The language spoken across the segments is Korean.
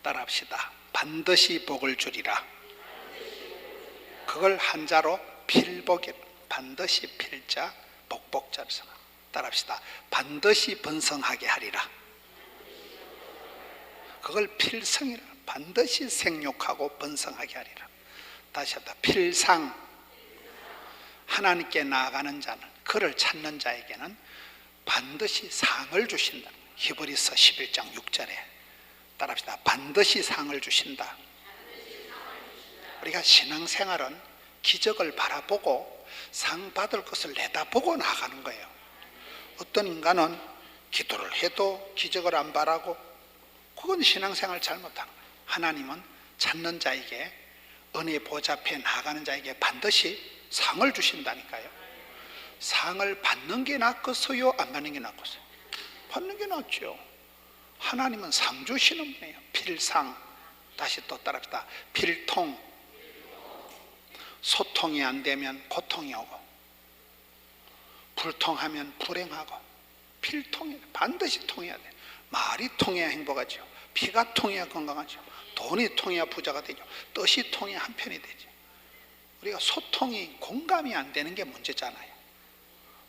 따라합시다. 반드시 복을 주리라. 그걸 한자로 필복이, 반드시 필자 복복자를 써. 따라합시다. 반드시 번성하게 하리라. 그걸 필성이라. 반드시 생육하고 번성하게 하리라. 다시 합니다. 필상. 하나님께 나아가는 자는, 그를 찾는 자에게는 반드시 상을 주신다. 히브리서 11장 6절에 따라합시다. 반드시 상을 주신다. 우리가 신앙생활은 기적을 바라보고 상 받을 것을 내다보고 나가는 거예요. 어떤 인간은 기도를 해도 기적을 안 바라고, 그건 신앙생활 잘못하는 거예요. 하나님은 찾는 자에게, 은혜 보좌 앞에 나가는 자에게 반드시 상을 주신다니까요. 상을 받는 게 낫겠어요? 안 받는 게 낫겠어요? 받는 게 낫죠. 하나님은 상 주시는 분이에요. 필상. 다시 또 따라합시다. 필통. 소통이 안 되면 고통이 오고, 불통하면 불행하고, 필통이 반드시 통해야 돼. 말이 통해야 행복하죠. 피가 통해야 건강하죠. 돈이 통해야 부자가 되죠. 뜻이 통해야 한편이 되죠. 우리가 소통이, 공감이 안 되는 게 문제잖아요.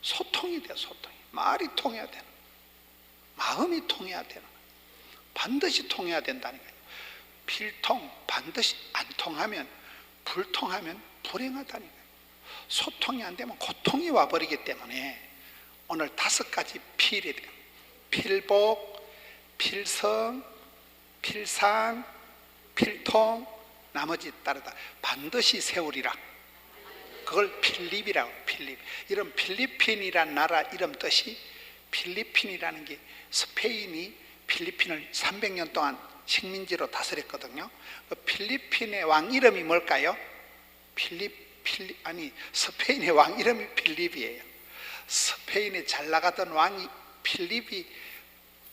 소통이 돼. 소통이. 말이 통해야 되는, 마음이 통해야 되는, 반드시 통해야 된다니까요. 필통. 반드시 안 통하면, 불통하면 불행하다니까요. 소통이 안 되면 고통이 와버리기 때문에 오늘 5가지 필이 돼요. 필복, 필성, 필상, 필통, 나머지 따르다. 반드시 세우리라. 그걸 필립이라고. 필립. 이런 필리핀이라는 나라 이름 뜻이, 필리핀이라는 게 스페인이 필리핀을 300년 동안 식민지로 다스렸거든요. 그 필리핀의 왕 이름이 뭘까요? 스페인의 왕 이름이 필립이에요. 스페인에 잘 나가던 왕이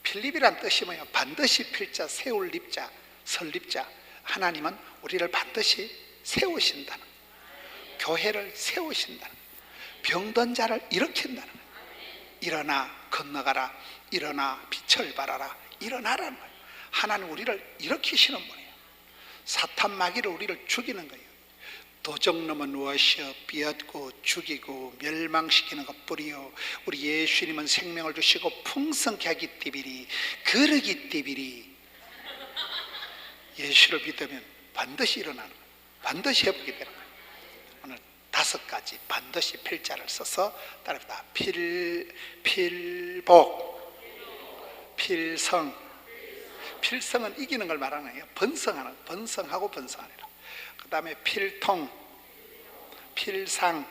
필립이란 뜻이 뭐예요? 반드시 필자, 세울 립자, 설립자. 하나님은 우리를 반드시 세우신다는, 교회를 세우신다는, 병든 자를 일으킨다는 거예요. 일어나 건너가라. 일어나 빛을 발하라. 일어나라는 거예요. 하나님 우리를 일으키시는 분이에요. 사탄 마귀를 우리를 죽이는 거예요. 도적놈은 누워서 비었고 죽이고 멸망시키는 것뿐이요, 우리 예수님은 생명을 주시고 풍성케 하기 때문에, 그러기 때문에 예수를 믿으면 반드시 일어나는 거예요. 반드시 회복이 되는 거예요. 오늘 5가지 반드시 필자를 써서 따라합니다. 필복, 필성. 필성은 이기는 걸 말하는 거예요. 번성하는, 번성하고 번성하리라. 그 다음에 필통, 필상,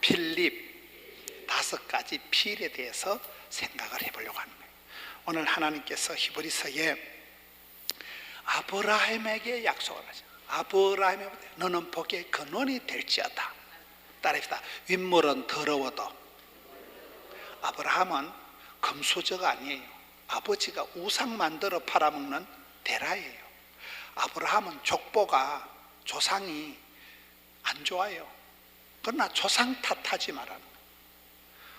필립. 5가지 필에 대해서 생각을 해보려고 하는 거예요. 오늘 하나님께서 히브리서에 아브라함에게 약속을 하죠. 아브라함에게 너는 복의 근원이 될지어다. 따라합시다. 윗물은 더러워도. 아브라함은 금수저가 아니에요. 아버지가 우상 만들어 팔아먹는 대라예요. 아브라함은 족보가, 조상이 안 좋아요. 그러나 조상 탓하지 말라는 거예요.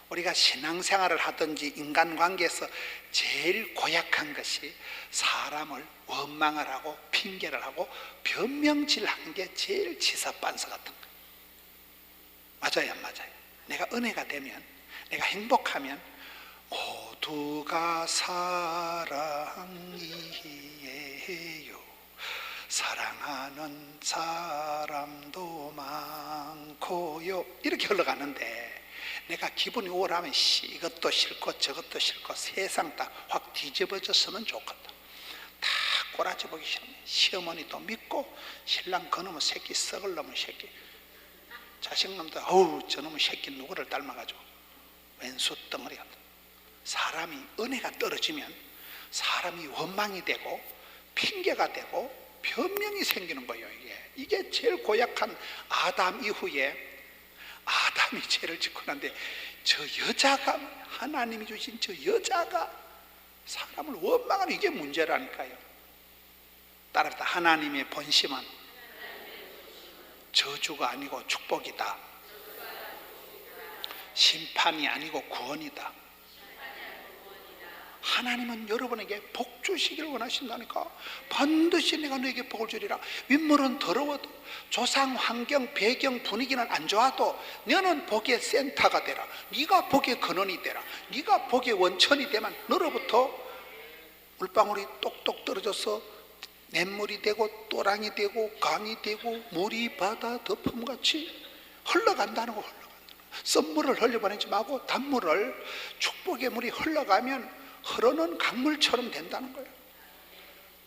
우리가 신앙생활을 하든지 인간관계에서 제일 고약한 것이 사람을 원망을 하고 핑계를 하고 변명질하는 게 제일 지사반서 같은 거예요. 맞아요, 안 맞아요? 내가 은혜가 되면, 내가 행복하면 모두가 사랑이에요. 사랑하는 사람도 많고요. 이렇게 흘러가는데, 내가 기분이 우울하면 이것도 싫고 저것도 싫고 세상 다 확 뒤집어졌으면 좋겠다. 다 꼬라지 보기 싫으면 시어머니도 믿고, 신랑 그놈의 새끼, 썩을 놈의 새끼, 자식놈도 어우 저놈의 새끼 누구를 닮아가지고 왼수 덩어리 같다. 사람이 은혜가 떨어지면 사람이 원망이 되고 핑계가 되고 변명이 생기는 거예요. 이게 제일 고약한 아담 이후에, 아담이 죄를 짓고 난데 저 여자가, 하나님이 주신 저 여자가 사람을 원망하는, 이게 문제라니까요. 따라서 하나님의 본심은 저주가 아니고 축복이다. 심판이 아니고 구원이다. 하나님은 여러분에게 복 주시기를 원하신다니까. 반드시 내가 너에게 복을 주리라. 윗물은 더러워도, 조상, 환경, 배경, 분위기는 안 좋아도 너는 복의 센터가 되라. 네가 복의 근원이 되라. 네가 복의 원천이 되면 너로부터 물방울이 똑똑 떨어져서 냇물이 되고 또랑이 되고 강이 되고 물이 바다 덮음같이 흘러간다는 거. 썸물을 흘려보내지 말고 단물을, 축복의 물이 흘러가면 흐르는 강물처럼 된다는 거예요.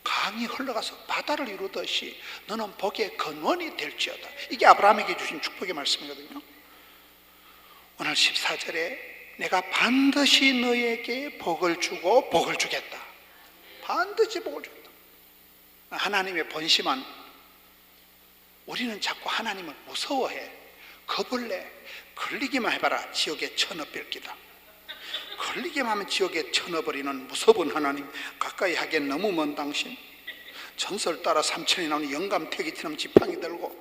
강이 흘러가서 바다를 이루듯이 너는 복의 근원이 될지어다. 이게 아브라함에게 주신 축복의 말씀이거든요. 오늘 14절에 내가 반드시 너에게 복을 주고 복을 주겠다. 반드시 복을 주겠다. 하나님의 본심은, 우리는 자꾸 하나님을 무서워해, 겁을 내. 걸리기만 해봐라 지옥에 쳐넣을기다. 걸리기만 하면 지옥에 쳐넣어버리는 무서운 하나님, 가까이 하기엔 너무 먼 당신. 전설 따라 삼천이 나오는 영감태기처럼 지팡이 들고,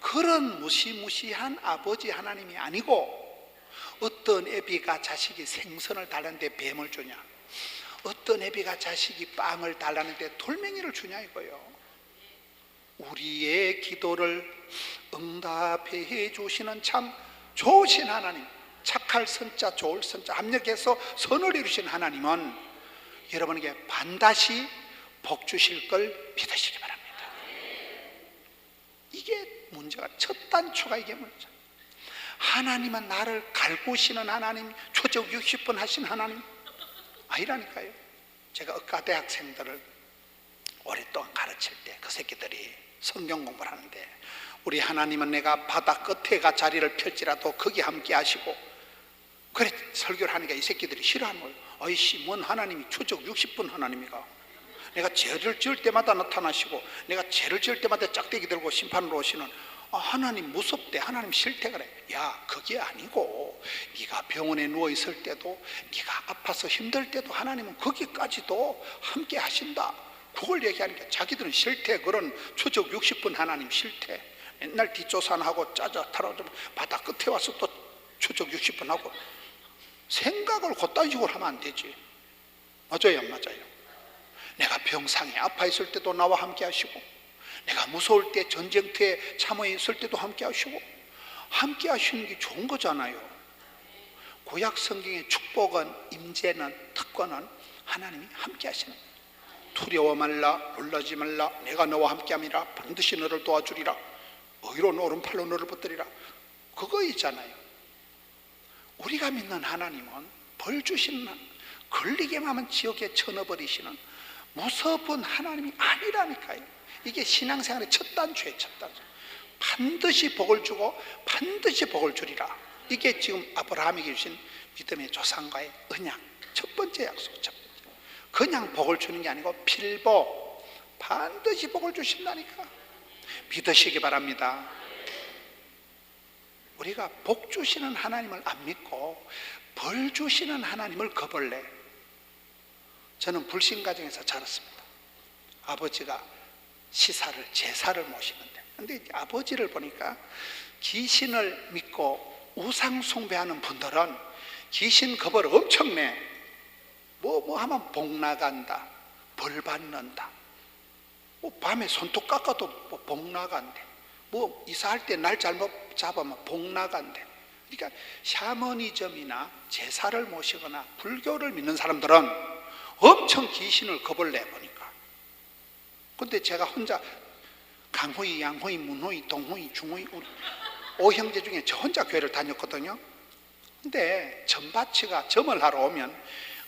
그런 무시무시한 아버지 하나님이 아니고, 어떤 애비가 자식이 생선을 달라는데 뱀을 주냐, 어떤 애비가 자식이 빵을 달라는데 돌멩이를 주냐 이거요. 우리의 기도를 응답해 주시는 참 좋으신 하나님, 착할 선자 좋을 선자 합력해서 선을 이루신 하나님은 여러분에게 반드시 복 주실 걸 믿으시기 바랍니다. 이게 문제가, 첫 단추가 이게 문제. 하나님은 나를 갈구시는 하나님, 초적 60분 하신 하나님 아니라니까요. 제가 의과대학생들을 오랫동안 가르칠 때 그 새끼들이 성경 공부를 하는데, 우리 하나님은 내가 바다 끝에가 자리를 펼지라도 거기 함께 하시고, 그래 설교를 하니까 이 새끼들이 싫어하는 거예요. 아이씨, 뭔 하나님이 초적 60분 하나님이가, 내가 죄를 지을 때마다 나타나시고 내가 죄를 지을 때마다 짝대기 들고 심판으로 오시는 하나님 무섭대, 하나님 싫대. 그래. 야, 그게 아니고 네가 병원에 누워있을 때도, 네가 아파서 힘들 때도 하나님은 거기까지도 함께 하신다. 그걸 얘기하니까 자기들은 싫대. 그런 초적 60분 하나님 싫대. 맨날 뒷조산하고 짜자타라 바다 끝에 와서 또 초적 60분 하고, 생각을 그딴 식으로 하면 안 되지. 맞아요 안 맞아요? 내가 병상에 아파 있을 때도 나와 함께 하시고, 내가 무서울 때 전쟁터에 참호해 있을 때도 함께 하시고, 함께 하시는 게 좋은 거잖아요. 구약 성경의 축복은, 임재는, 특권은 하나님이 함께 하시는 거예요. 두려워 말라, 놀라지 말라, 내가 너와 함께 함이라, 반드시 너를 도와주리라, 의로운 오른팔로 너를 붙들리라. 그거 있잖아요. 우리가 믿는 하나님은 벌 주시는, 걸리게만 하면 지옥에 쳐넣어버리시는 무서운 하나님이 아니라니까요. 이게 신앙생활의 첫 단추예요. 첫 단추. 반드시 복을 주고 반드시 복을 주리라. 이게 지금 아브라함에게 주신 믿음의 조상과의 언약, 첫 번째 약속. 첫 번째. 그냥 복을 주는 게 아니고 필복, 반드시 복을 주신다니까. 믿으시기 바랍니다. 우리가 복 주시는 하나님을 안 믿고 벌 주시는 하나님을 겁을 내. 저는 불신 가정에서 자랐습니다. 아버지가 시사를, 제사를 모시는데, 근데 아버지를 보니까 귀신을 믿고 우상 숭배하는 분들은 귀신 겁을 엄청 내. 뭐 하면 복 나간다, 벌 받는다, 밤에 손톱 깎아도 복 나간대, 이사할 때 날 잘못 잡으면 복 나간대. 그러니까 샤머니즘이나 제사를 모시거나 불교를 믿는 사람들은 엄청 귀신을 겁을 내보니까. 근데 제가 혼자 강호이, 양호이, 문호이, 동호이, 중호이, 5형제 중에 저 혼자 교회를 다녔거든요. 근데 점바치가 점을 하러 오면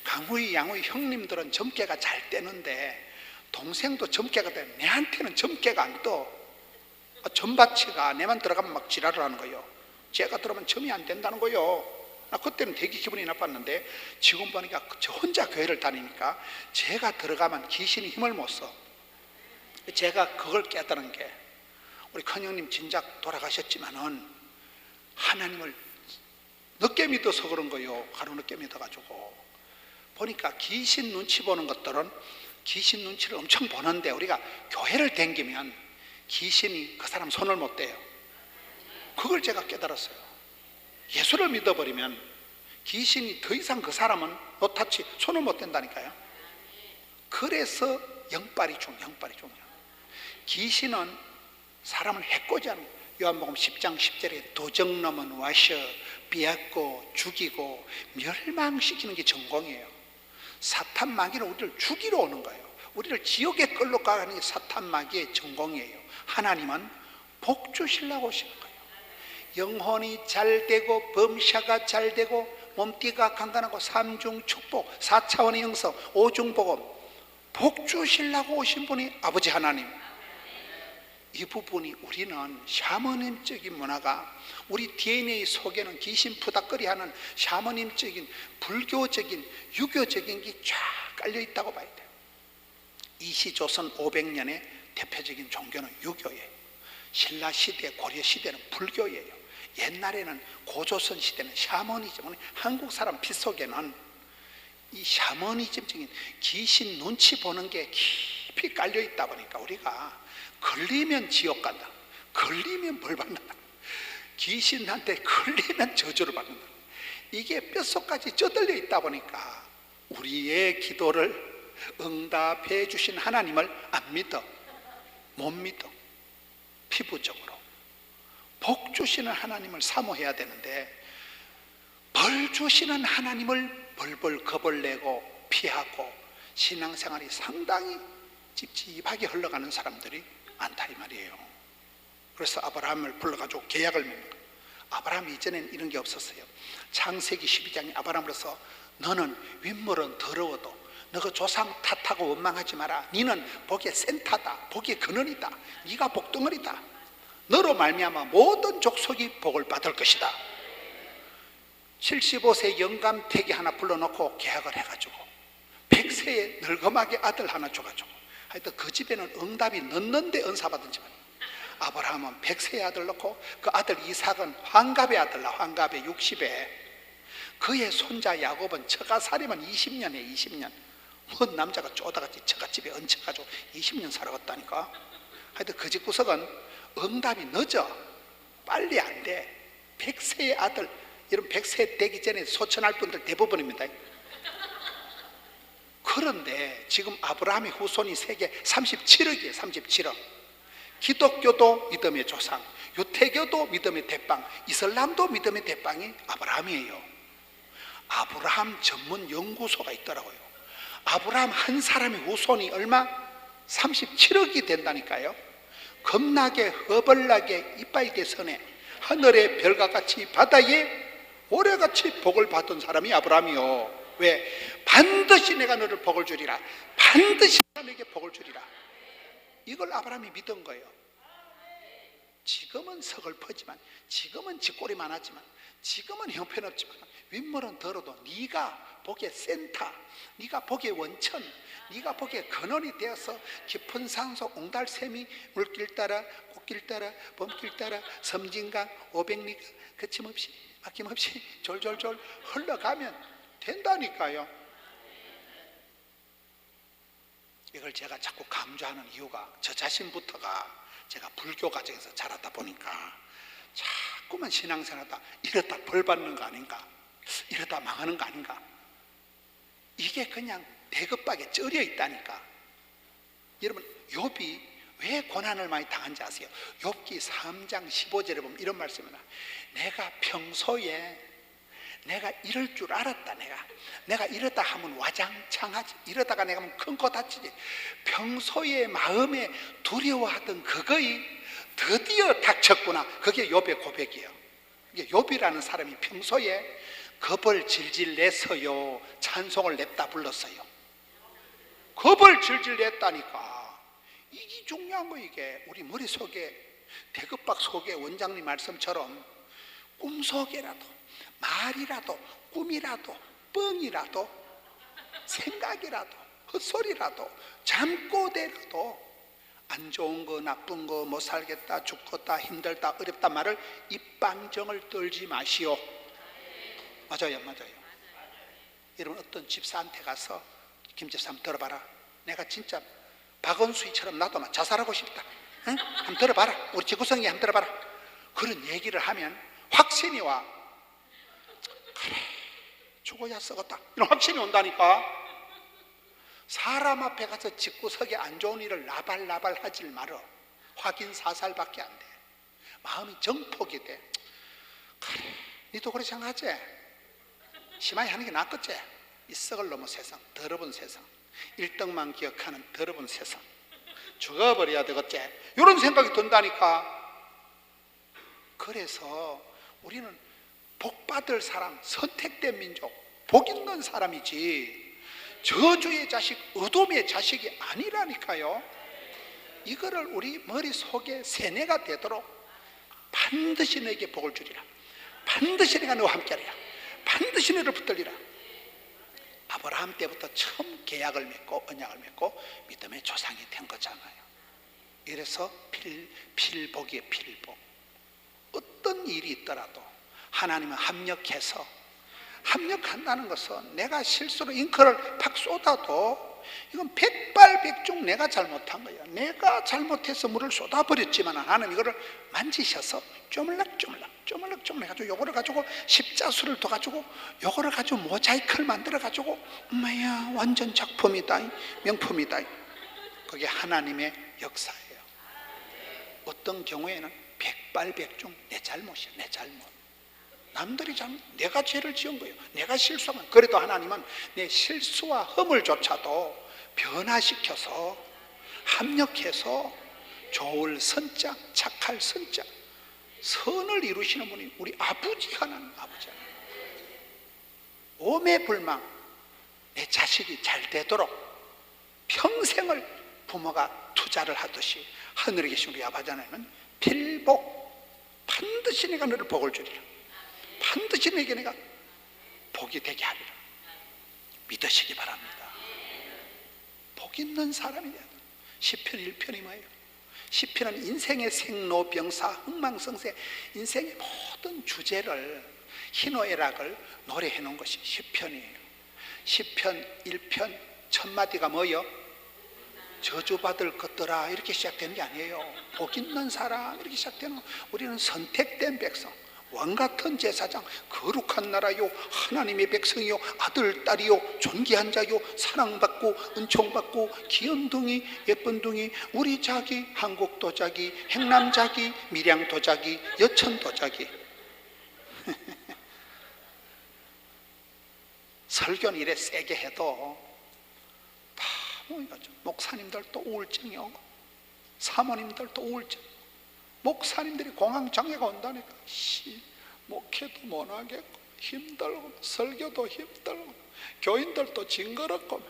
강호이, 양호이 형님들은 점괘가 잘 떼는데 동생도 점괘가 돼. 내한테는 점괘가 안 떠. 점바치가 내만 들어가면 막 지랄을 하는 거예요. 제가 들어가면 점이 안 된다는 거예요. 나 그때는 되게 기분이 나빴는데, 지금 보니까 저 혼자 교회를 다니니까 제가 들어가면 귀신이 힘을 못 써. 제가 그걸 깨달은 게, 우리 큰형님 진작 돌아가셨지만은 하나님을 늦게 믿어서 그런 거예요. 하루 늦게 믿어가지고. 보니까 귀신 눈치 보는 것들은 귀신 눈치를 엄청 보는데, 우리가 교회를 댕기면 귀신이 그 사람 손을 못 대요. 그걸 제가 깨달았어요. 예수를 믿어버리면 귀신이 더 이상 그 사람은 노타치 손을 못 댄다니까요. 그래서 영빨이 중요해요. 귀신은 사람을 해코지하는 거예요. 요한복음 10장 10절에 도적놈은 와셔 빼앗고 죽이고 멸망시키는 게 전공이에요. 사탄 마귀는 우리를 죽이러 오는 거예요. 우리를 지옥에 끌러 가는 게 사탄 마귀의 전공이에요. 하나님은 복 주시려고 오시는 거예요. 영혼이 잘 되고 범샤가 잘 되고 몸띠가 강건하고 삼중 축복, 4차원의 영성, 오중복음, 복 주시려고 오신 분이 아버지 하나님. 이 부분이 우리는 샤머님적인 문화가 우리 DNA 속에는 귀신 푸닥거리하는 샤머님적인 불교적인 유교적인 게 쫙 깔려 있다고 봐야 돼요. 이시조선 500년의 대표적인 종교는 유교예요. 신라시대, 고려시대는 불교예요. 옛날에는 고조선 시대는 샤머니즘은 한국 사람 피 속에는 이 샤머니즘적인 귀신 눈치 보는 게 깊이 깔려 있다 보니까 우리가 걸리면 지옥 간다, 걸리면 벌 받는다, 귀신한테 걸리면 저주를 받는다, 이게 뼛속까지 쪄들려 있다 보니까 우리의 기도를 응답해 주신 하나님을 안 믿어, 못 믿어. 피부적으로 복 주시는 하나님을 사모해야 되는데 벌 주시는 하나님을 벌벌 겁을 내고 피하고 신앙생활이 상당히 찝찝하게 흘러가는 사람들이 많다 이 말이에요. 그래서 아브라함을 불러가지고 계약을 맺는 거예요. 아브라함 이전에는 이런 게 없었어요. 창세기 12장에 아브라함으로서 너는 윗물은 더러워도 너가 조상 탓하고 원망하지 마라. 너는 복의 센터다, 복의 근원이다, 네가 복덩어리다. 너로 말미암아 모든 족속이 복을 받을 것이다. 75세 영감태기 하나 불러놓고 계약을 해가지고 100세에 늙음하게 아들 하나 줘가지고 하여튼 그 집에는 응답이 넣는데 은사받은 집안이에요. 아브라함은 100세의 아들 넣고 그 아들 이삭은 환갑의 아들 나, 환갑의 60에 그의 손자 야곱은 처가살이면 20년에 20년 뭔 남자가 쪼다같이 처갓집에 얹혀가지고 20년 살아갔다니까. 하여튼 그 집 구석은 응답이 늦어, 빨리 안 돼. 100세의 아들, 이런 100세 되기 전에 소천할 분들 대부분입니다. 그런데 지금 아브라함의 후손이 세계 37억이에요. 37억. 기독교도 믿음의 조상, 유태교도 믿음의 대빵, 이슬람도 믿음의 대빵이 아브라함이에요. 아브라함 전문 연구소가 있더라고요. 아브라함 한 사람의 후손이 얼마? 37억이 된다니까요. 겁나게 허벌나게 이빨게 선해 하늘의 별과 같이 바다에 모래같이 복을 받은 사람이 아브라함이요. 왜? 반드시 내가 너를 복을 주리라, 반드시 내가 내게 복을 주리라. 이걸 아브라함이 믿은 거예요. 지금은 서글퍼지만, 지금은 짓꼬리만 하지만, 지금은 형편없지만 윗물은 더러도 네가 복의 센터, 네가 복의 원천, 네가 복의 근원이 되어서 깊은 산속 옹달샘이 물길 따라 꽃길 따라 범길 따라 섬진강 500리가 거침없이 아낌없이 졸졸졸 흘러가면 된다니까요. 이걸 제가 자꾸 강조하는 이유가 저 자신부터가 제가 불교 과정에서 자라다 보니까 자꾸만 신앙생활하다 이러다 벌 받는 거 아닌가, 이러다 망하는 거 아닌가, 이게 그냥 대급박에 쩔여 있다니까. 여러분, 욥이 왜 고난을 많이 당한지 아세요? 욥기 3장 15절에 보면 이런 말씀이 나와요. 내가 평소에 내가 이럴 줄 알았다. 내가 이러다 하면 와장창하지, 이러다가 내가 하면 큰 코 다치지. 평소에 마음에 두려워하던 그거이 드디어 닥쳤구나. 그게 욥의 고백이에요. 이게 욥이라는 사람이 평소에 겁을 질질 내서요 찬송을 냅다 불렀어요. 겁을 질질 냈다니까. 이게 중요한 거. 이게 우리 머릿속에 대급박 속에 원장님 말씀처럼 꿈속에라도 말이라도 꿈이라도 뻥이라도 생각이라도 헛소리라도 잠꼬대라도 안 좋은 거 나쁜 거 못 살겠다 죽겠다 힘들다 어렵다 말을 입방정을 떨지 마시오. 맞아요. 여러분, 어떤 집사한테 가서 김 집사님 들어봐라, 내가 진짜 박원수이처럼 나도 막 자살하고 싶다, 응? 한번 들어봐라, 우리 지구성이 한번 들어봐라. 그런 얘기를 하면 확신이 와. 그래, 죽어야 썩었다 이런 확신이 온다니까. 사람 앞에 가서 집구석에 안 좋은 일을 나발나발 하질 말어. 확인 사살밖에 안 돼. 마음이 정폭이 돼. 그래, 니도 그렇게 생각하지? 심하게 하는 게 낫겠지? 이 썩을 넘어 세상, 더러운 세상, 1등만 기억하는 더러운 세상, 죽어버려야 되겠지? 이런 생각이 든다니까. 그래서 우리는 복받을 사람, 선택된 민족, 복 있는 사람이지 저주의 자식, 어둠의 자식이 아니라니까요. 이거를 우리 머릿속에 세뇌가 되도록 반드시 너에게 복을 주리라, 반드시 내가 너와 함께하리라, 반드시 너를 붙들리라. 아브라함 때부터 처음 계약을 맺고 언약을 맺고 믿음의 조상이 된 거잖아요. 이래서 필복이에요. 필복. 어떤 일이 있더라도 하나님은 합력한다는 것은 내가 실수로 잉크를 팍 쏟아도 이건 백발백중 내가 잘못한 거야. 내가 잘못해서 물을 쏟아버렸지만 하나님 이거를 만지셔서 쪼물락쪼물락 해가지고 요거를 가지고 십자수를 더 가지고 요거를 가지고 모자이크를 만들어 가지고 엄마야 완전 작품이다, 명품이다. 그게 하나님의 역사예요. 어떤 경우에는 백발백중 내 잘못이야. 내 잘못. 남들이 잘못, 내가 죄를 지은 거예요. 내가 실수하면. 그래도 하나님은 내 실수와 허물조차도 변화시켜서 합력해서 좋을 선자, 착할 선자, 선을 이루시는 분이 우리 아버지 하나님. 아버지 하나님. 오매불망 내 자식이 잘 되도록 평생을 부모가 투자를 하듯이 하늘에 계신 우리 아버지 하나님은 필복, 반드시 내가 너를 복을 주리라, 반드시 내게 내가 복이 되게 하리라 믿으시기 바랍니다. 복 있는 사람이 돼야 돼. 시편 1편이 뭐예요? 시편은 인생의 생로병사 흥망성쇠 인생의 모든 주제를 희노애락을 노래해 놓은 것이 시편이에요. 시편 1편 첫 마디가 뭐예요? 저주받을 것들아 이렇게 시작되는 게 아니에요. 복 있는 사람 이렇게 시작되는 거. 우리는 선택된 백성, 왕같은 제사장, 거룩한 나라요, 하나님의 백성이요, 아들 딸이요, 존귀한 자요, 사랑받고 은총받고 귀염둥이 예쁜둥이 우리 자기, 한국도 자기, 행남자기, 밀양도 자기, 여천도 자기. 설교는 이래 세게 해도 다 목사님들도 우울증이 오고 사모님들도 우울증, 목사님들이 공황장애가 온다니까. 목회도 못하겠고 힘들고 설교도 힘들고 교인들도 징그럽고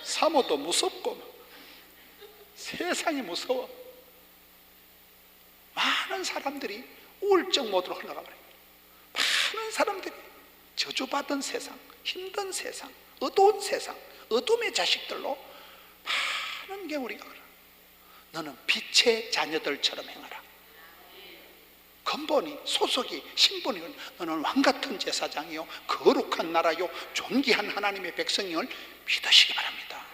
사모도 무섭고 세상이 무서워. 많은 사람들이 우울증 모드로 흘러가 버려요. 많은 사람들이 저주받은 세상, 힘든 세상, 어두운 세상, 어둠의 자식들로 많은 게 우리가 그래. 너는 빛의 자녀들처럼 행하라. 근본이, 소속이, 신분이 너는 왕같은 제사장이요, 거룩한 나라요, 존귀한 하나님의 백성임을 믿으시기 바랍니다.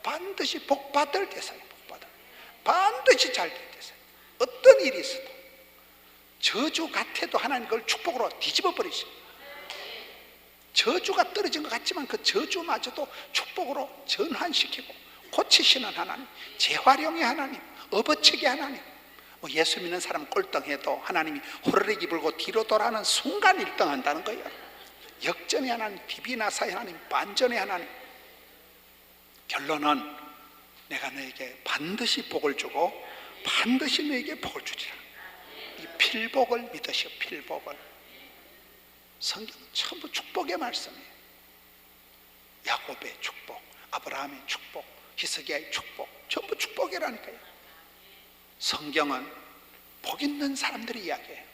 반드시 복받을 대상이에요. 복받을, 반드시 잘 될 대상. 어떤 일이 있어도 저주 같아도 하나님 그걸 축복으로 뒤집어 버리시고, 저주가 떨어진 것 같지만 그 저주마저도 축복으로 전환시키고 고치시는 하나님, 재활용의 하나님, 업어치기 하나님. 예수 믿는 사람 꼴등해도 하나님이 호르르기 불고 뒤로 돌아가는 순간 1등 한다는 거예요. 역전의 하나님, 디비나사의 하나님, 반전의 하나님. 결론은 내가 너에게 반드시 복을 주고 반드시 너에게 복을 주리라. 이 필복을 믿으시오. 필복을. 성경은 전부 축복의 말씀이에요. 야곱의 축복, 아브라함의 축복, 히스기야의 축복, 전부 축복이라니까요. 성경은 복 있는 사람들이 이야기해요.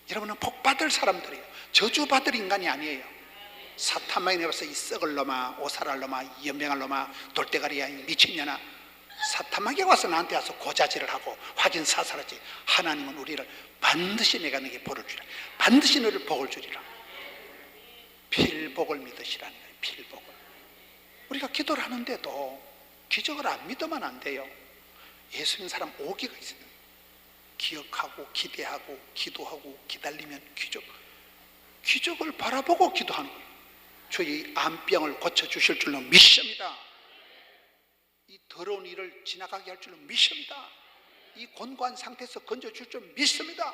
여러분은 복 받을 사람들이에요. 저주 받을 인간이 아니에요. 사탄만이 내려서 이 썩을 놈아, 오살할 놈아, 연병할 놈아, 돌대가리야, 미친년아, 사탄마귀 와서 나한테 와서 고자질을 하고 확인 사살하지. 하나님은 우리를 반드시 내가 너에게 복을 주리라, 반드시 너를 복을 주리라. 필복을 믿으시라는 거예요. 필복을. 우리가 기도를 하는데도 기적을 안 믿으면 안 돼요. 예수 믿는 사람 오기가 있어요. 기억하고 기대하고 기도하고 기다리면 기적을 바라보고 기도하는 거예요. 주의 암병을 고쳐주실 줄로 믿습니다. 이 더러운 일을 지나가게 할 줄로 믿습니다. 이 곤고한 상태에서 건져줄 줄 믿습니다.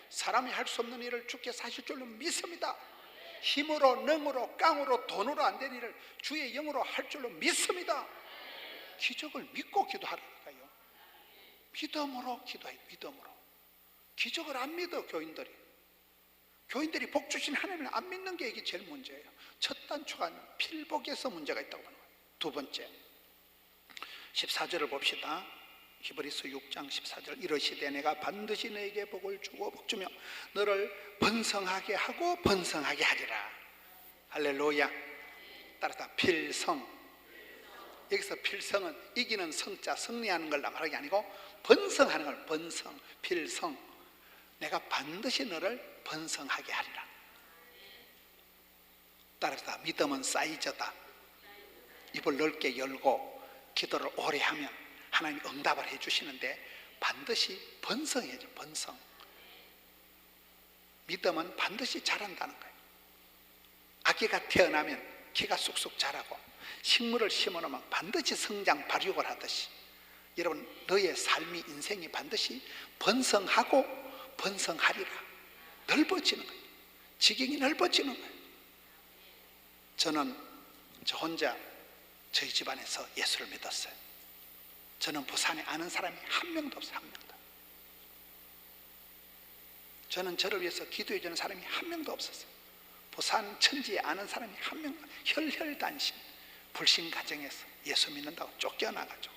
사람이 할 수 없는 일을 주께서 하실 줄로 믿습니다. 힘으로 능으로 깡으로 돈으로 안 되는 일을 주의 영으로 할 줄로 믿습니다. 기적을 믿고 기도하라니까요. 믿음으로 기도해요. 믿음으로. 기적을 안 믿어 교인들이 복 주신 하나님을 안 믿는 게 이게 제일 문제예요. 첫 단초가 필복에서 문제가 있다고 하는 거예요. 두 번째 14절을 봅시다. 히브리서 6장 14절. 이러시되 내가 반드시 너에게 복을 주고 복주며 너를 번성하게 하고 번성하게 하리라. 할렐루야. 따라서 필성. 여기서 필성은 이기는 성자, 승리하는 걸 말하는 게 아니고 번성하는 걸 번성, 필성. 내가 반드시 너를 번성하게 하리라. 따라서 믿음은 사이즈다. 입을 넓게 열고 기도를 오래 하면 하나님이 응답을 해주시는데 반드시 번성해야죠. 번성. 믿음은 반드시 자란다는 거예요. 아기가 태어나면 키가 쑥쑥 자라고 식물을 심어놓으면 반드시 성장 발육을 하듯이 여러분 너의 삶이 인생이 반드시 번성하고 번성하리라. 넓어지는 거예요. 지경이 넓어지는 거예요. 저는 저 혼자 저희 집안에서 예수를 믿었어요. 저는 부산에 아는 사람이 한 명도 없어요. 한 명도. 저는 저를 위해서 기도해 주는 사람이 한 명도 없었어요. 부산 천지에 아는 사람이 한 명도. 혈혈단신 불신 가정에서 예수 믿는다고 쫓겨나가지고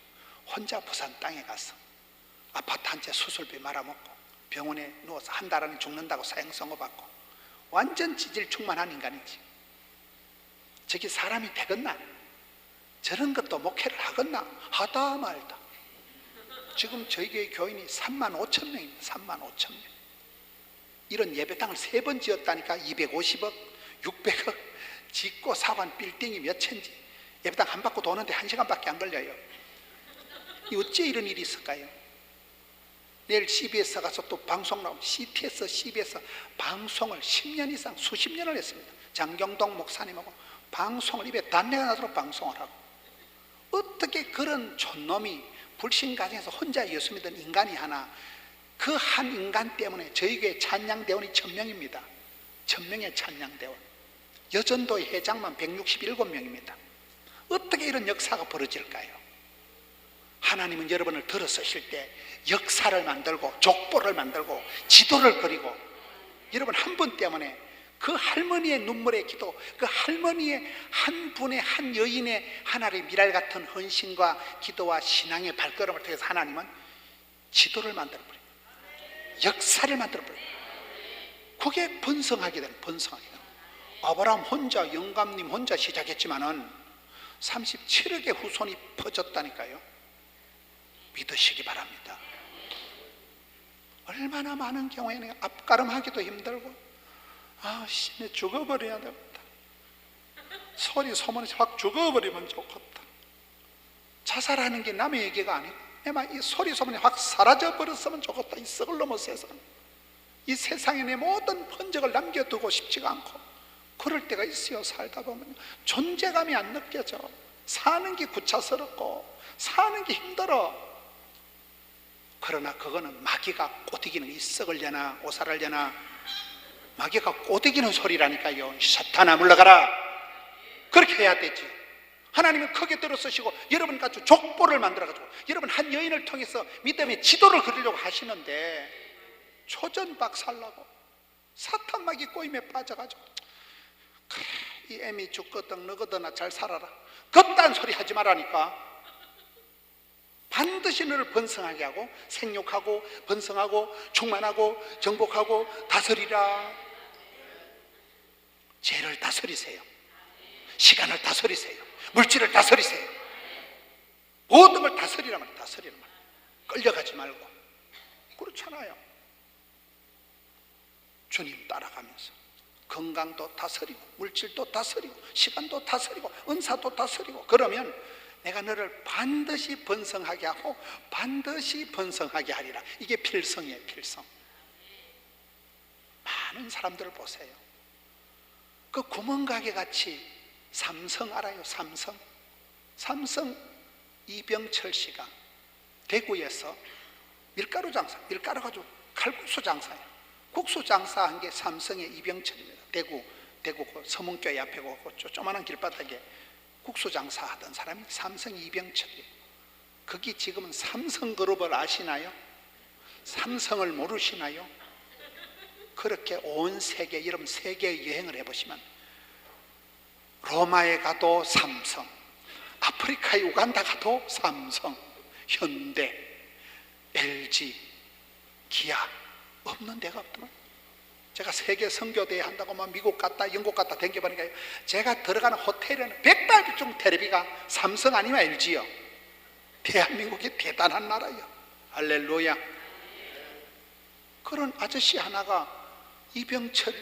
혼자 부산 땅에 가서 아파트 한 채 수술비 말아먹고 병원에 누워서 한 달 안에 죽는다고 사형선고 받고 완전 지질 충만한 인간이지. 저게 사람이 되겠나? 저런 것도 목회를 하겠나? 하다 말다. 지금 저희 교회 교인이 35,000명입니다. 35,000명. 이런 예배당을 3번 지었다니까. 250억, 600억 짓고 사관 빌딩이 몇 채인지 예배당 한 바퀴 도는데 1시간밖에 안 걸려요. 어째 이런 일이 있을까요? 내일 CBS 가서 또 방송 나오면 CTS, CBS 방송을 10년 이상 수십 년을 했습니다. 장경동 목사님하고 방송을 입에 단내가 나도록 방송을 하고 어떻게 그런 촌놈이 불신 가정에서 혼자 예수 믿는 인간이 하나 그 한 인간 때문에 저희 교회 찬양대원이 1000명입니다. 1000명의 찬양대원. 여전도의 회장만 167명입니다. 어떻게 이런 역사가 벌어질까요? 하나님은 여러분을 들어 쓰실 때 역사를 만들고 족보를 만들고 지도를 그리고 여러분 한 분 때문에 그 할머니의 눈물의 기도, 그 할머니의 한 분의 한 여인의 하나의 미랄 같은 헌신과 기도와 신앙의 발걸음을 통해서 하나님은 지도를 만들어버려요. 역사를 만들어버려요. 그게 번성하게 되는 번성하게 되는. 아브라함 혼자 영감님 혼자 시작했지만은 37억의 후손이 퍼졌다니까요. 믿으시기 바랍니다. 얼마나 많은 경우에는 앞가름하기도 힘들고 내 죽어버려야 되겠다. 소리 소문이 확 죽어버리면 좋겠다. 자살하는 게 남의 얘기가 아니고 이 소리 소문이 확 사라져버렸으면 좋겠다. 이 썩을 넘어 세상. 이 세상에 내 모든 흔적을 남겨두고 싶지가 않고 그럴 때가 있어요. 살다 보면 존재감이 안 느껴져. 사는 게 구차스럽고 사는 게 힘들어. 그러나 그거는 마귀가 꼬드기는 이 썩을려나 오살을려나 마귀가 꼬드기는 소리라니까요. 사탄아 물러가라. 그렇게 해야 되지. 하나님은 크게 들어쓰시고 여러분같이 족보를 만들어가지고 여러분 한 여인을 통해서 믿음의 지도를 그리려고 하시는데 초전박살나고 사탄 마귀 꼬임에 빠져가지고 그래 이 애미 죽거든 너거든 잘 살아라 그딴 소리 하지 말라니까. 반드시 너를 번성하게 하고 생육하고 번성하고 충만하고 정복하고 다스리라. 죄를 다스리세요. 시간을 다스리세요. 물질을 다스리세요. 모든 걸 다스리란 말이에요. 다스리란 말이에요. 끌려가지 말고. 그렇잖아요. 주님 따라가면서 건강도 다스리고 물질도 다스리고 시간도 다스리고 은사도 다스리고 그러면 내가 너를 반드시 번성하게 하고 반드시 번성하게 하리라. 이게 필성이에요. 필성. 많은 사람들을 보세요. 그 구멍가게 같이 삼성 알아요? 삼성 이병철 씨가 대구에서 밀가루 장사, 밀가루 가지고 칼국수 장사예요. 국수 장사한 게 삼성의 이병철입니다. 대구 그 서문교회 앞에 그 조그마한 길바닥에 국수 장사하던 사람이 삼성 이병철이에요. 거기 지금은 삼성그룹을 아시나요? 삼성을 모르시나요? 그렇게 온 세계, 여러분 세계 여행을 해보시면 로마에 가도 삼성, 아프리카에 우간다 가도 삼성, 현대, LG, 기아 없는 데가 없더만. 제가 세계 선교대회 한다고 막 미국 갔다 영국 갔다 댕겨보니까 제가 들어가는 호텔에는 백발백중 텔레비가 삼성 아니면 LG요. 대한민국이 대단한 나라예요. 할렐루야. 그런 아저씨 하나가 이병철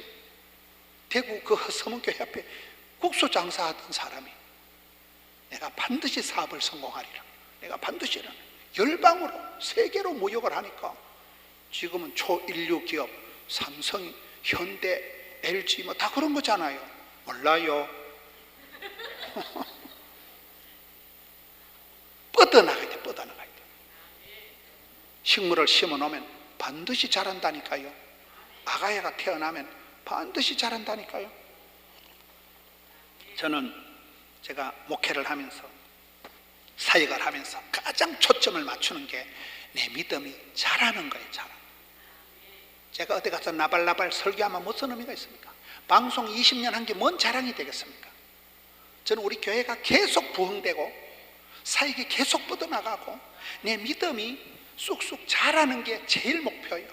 대구 그 서문교회 앞에 국수 장사하던 사람이 내가 반드시 사업을 성공하리라, 내가 반드시 열방으로 세계로 무역을 하니까 지금은 초인류 기업 삼성, 현대, LG 뭐 다 그런 거잖아요. 몰라요. 뻗어나가야 돼. 뻗어나가야 돼. 식물을 심어 놓으면 반드시 자란다니까요. 아가야가 태어나면 반드시 자란다니까요. 저는 제가 목회를 하면서 사역을 하면서 가장 초점을 맞추는 게 내 믿음이 자라는 거예요. 자라는. 제가 어디 가서 나발나발 설교하면 무슨 의미가 있습니까? 방송 20년 한 게 뭔 자랑이 되겠습니까? 저는 우리 교회가 계속 부흥되고 사역이 계속 뻗어나가고 내 믿음이 쑥쑥 자라는 게 제일 목표예요.